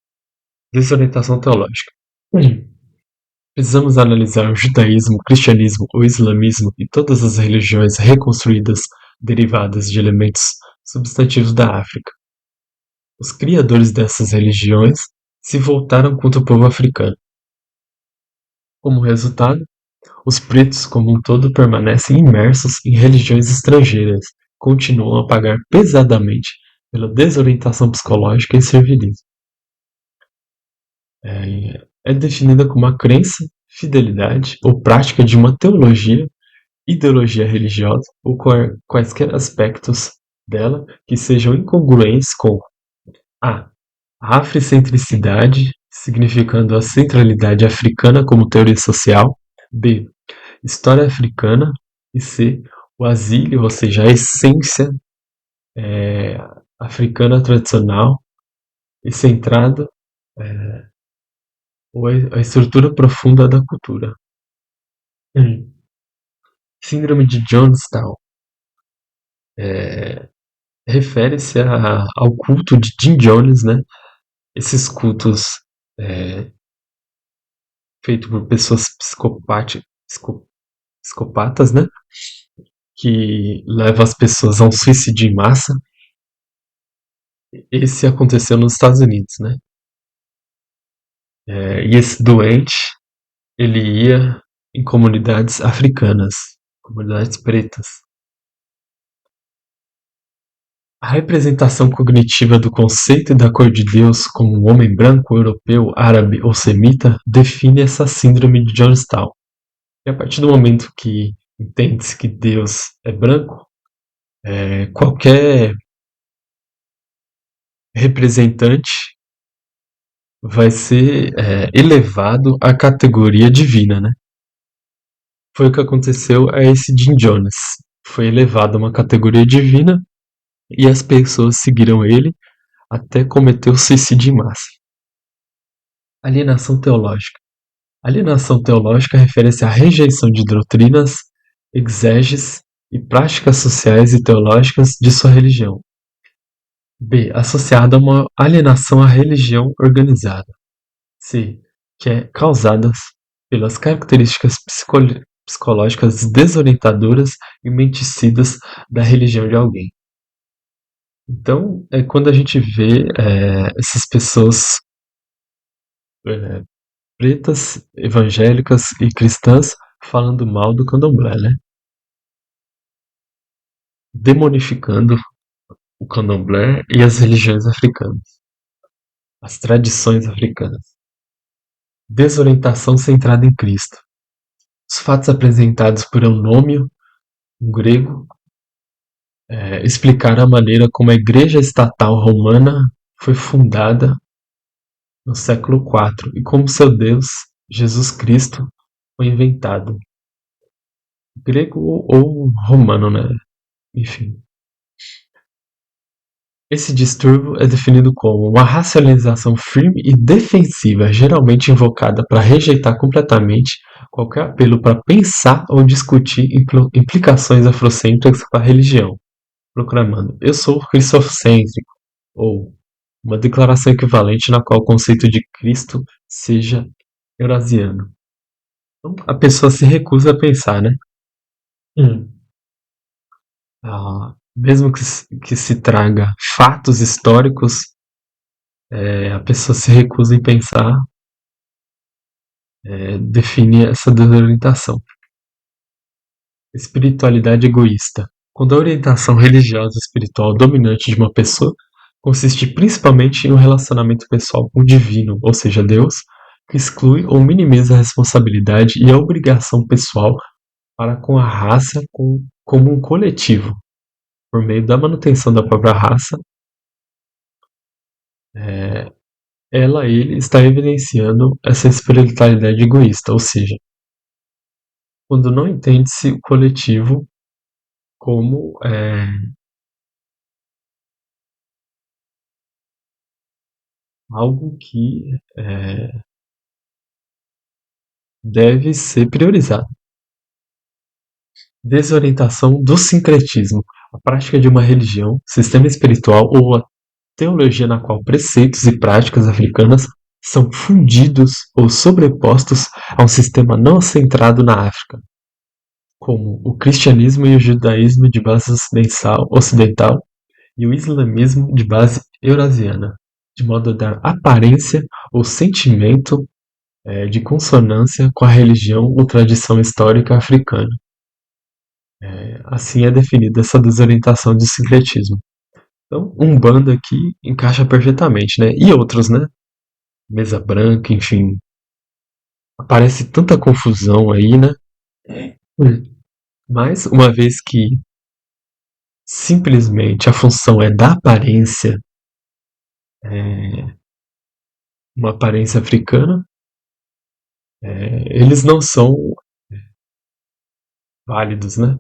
Desorientação teológica. Precisamos analisar o judaísmo, o cristianismo, o islamismo e todas as religiões reconstruídas derivadas de elementos substantivos da África. Os criadores dessas religiões se voltaram contra o povo africano. Como resultado, os pretos como um todo permanecem imersos em religiões estrangeiras, continuam a pagar pesadamente pela desorientação psicológica e servilismo. É definida como a crença, fidelidade ou prática de uma teologia, ideologia religiosa ou quaisquer aspectos dela que sejam incongruentes com a africentricidade, significando a centralidade africana como teoria social, b. História africana e c. O asílio, ou seja, a essência africana tradicional e centrada ou a estrutura profunda da cultura. Síndrome de Jonestown refere-se ao culto de Jim Jones, né? Esses cultos feitos por pessoas psicopatas, né? Que levam as pessoas a um suicídio em massa. Esse aconteceu nos Estados Unidos, né? E esse doente, ele ia em comunidades africanas, comunidades pretas. A representação cognitiva do conceito e da cor de Deus como um homem branco, europeu, árabe ou semita define essa síndrome de Jonestown. E a partir do momento que entende-se que Deus é branco, qualquer representante vai ser elevado à categoria divina, né? Foi o que aconteceu a esse Jim Jones. Foi elevado a uma categoria divina e as pessoas seguiram ele até cometer o suicídio em massa. Alienação teológica. Alienação teológica refere-se à rejeição de doutrinas, exeges e práticas sociais e teológicas de sua religião. B. Associada a uma alienação à religião organizada. C. Que é causada pelas características psicológicas desorientadoras e menticidas da religião de alguém. Então, quando a gente vê essas pessoas é, pretas, evangélicas e cristãs falando mal do candomblé, né? Demonificando o candomblé e as religiões africanas, as tradições africanas. Desorientação centrada em Cristo. Os fatos apresentados por Eunômio, um grego, explicaram a maneira como a Igreja Estatal Romana foi fundada no século IV e como seu Deus, Jesus Cristo, foi inventado. Grego ou romano, né? Enfim. Esse distúrbio é definido como uma racionalização firme e defensiva, geralmente invocada para rejeitar completamente qualquer apelo para pensar ou discutir implicações afrocêntricas com a religião, proclamando "eu sou cristocêntrico", ou uma declaração equivalente na qual o conceito de Cristo seja eurasiano. Então, a pessoa se recusa a pensar, né? Hum. Mesmo que se traga fatos históricos, a pessoa se recusa em pensar, define essa desorientação. Espiritualidade egoísta. Quando a orientação religiosa e espiritual dominante de uma pessoa consiste principalmente em um relacionamento pessoal com o divino, ou seja, Deus, que exclui ou minimiza a responsabilidade e a obrigação pessoal para com a raça como um coletivo, por meio da manutenção da própria raça, ele está evidenciando essa espiritualidade egoísta, ou seja, quando não entende-se o coletivo como algo que deve ser priorizado. Desorientação do sincretismo, a prática de uma religião, sistema espiritual ou a teologia na qual preceitos e práticas africanas são fundidos ou sobrepostos a um sistema não centrado na África, como o cristianismo e o judaísmo de base ocidental e o islamismo de base eurasiana, de modo a dar aparência ou sentimento de consonância com a religião ou tradição histórica africana. Assim é definida essa desorientação de sincretismo. Então, Umbanda aqui encaixa perfeitamente, né? E outros, né? Mesa branca, enfim. Aparece tanta confusão aí, né? Mas, uma vez que simplesmente a função é da aparência, uma aparência africana, eles não são válidos, né?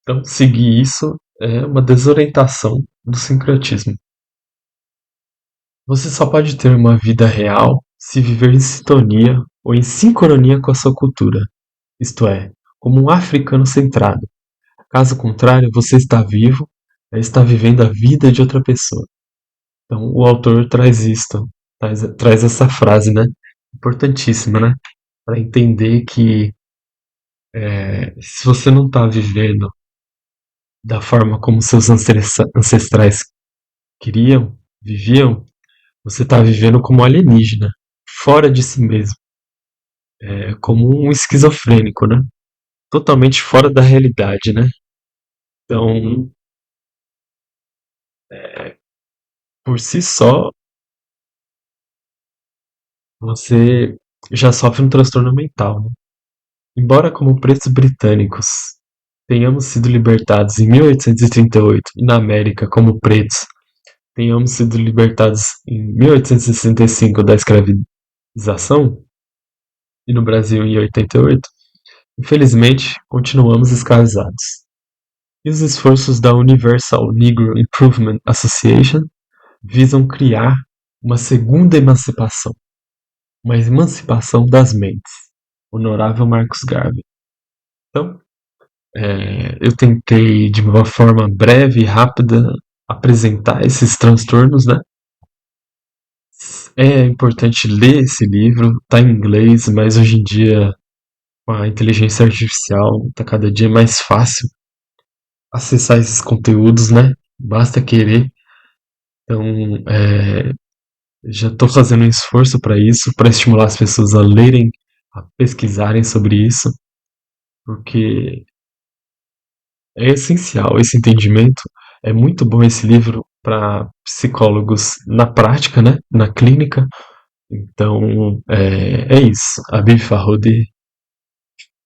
Então, seguir isso é uma desorientação do sincretismo. Você só pode ter uma vida real se viver em sintonia ou em sincronia com a sua cultura, isto é, como um africano centrado. Caso contrário, você está vivo, está vivendo a vida de outra pessoa. Então, o autor traz isto, traz essa frase, né? Importantíssima, né? Para entender que se você não está vivendo da forma como seus ancestrais queriam, viviam, você está vivendo como alienígena, fora de si mesmo, como um esquizofrênico, né? Totalmente fora da realidade, né? Então, Por si só, você já sofre um transtorno mental, né? Embora como pretos britânicos tenhamos sido libertados em 1838 e na América como pretos tenhamos sido libertados em 1865 da escravização e no Brasil em 88, infelizmente continuamos escravizados. E os esforços da Universal Negro Improvement Association visam criar uma segunda emancipação, uma emancipação das mentes. Honorável Marcos Garvey. Então, eu tentei de uma forma breve e rápida apresentar esses transtornos, né? É importante ler esse livro, tá em inglês, mas hoje em dia com a inteligência artificial tá cada dia mais fácil acessar esses conteúdos, né? Basta querer. Então, já estou fazendo um esforço para isso, para estimular as pessoas a lerem, a pesquisarem sobre isso, porque é essencial esse entendimento. É muito bom esse livro para psicólogos na prática, né? Na clínica. Então, é isso. A Bibi Farroder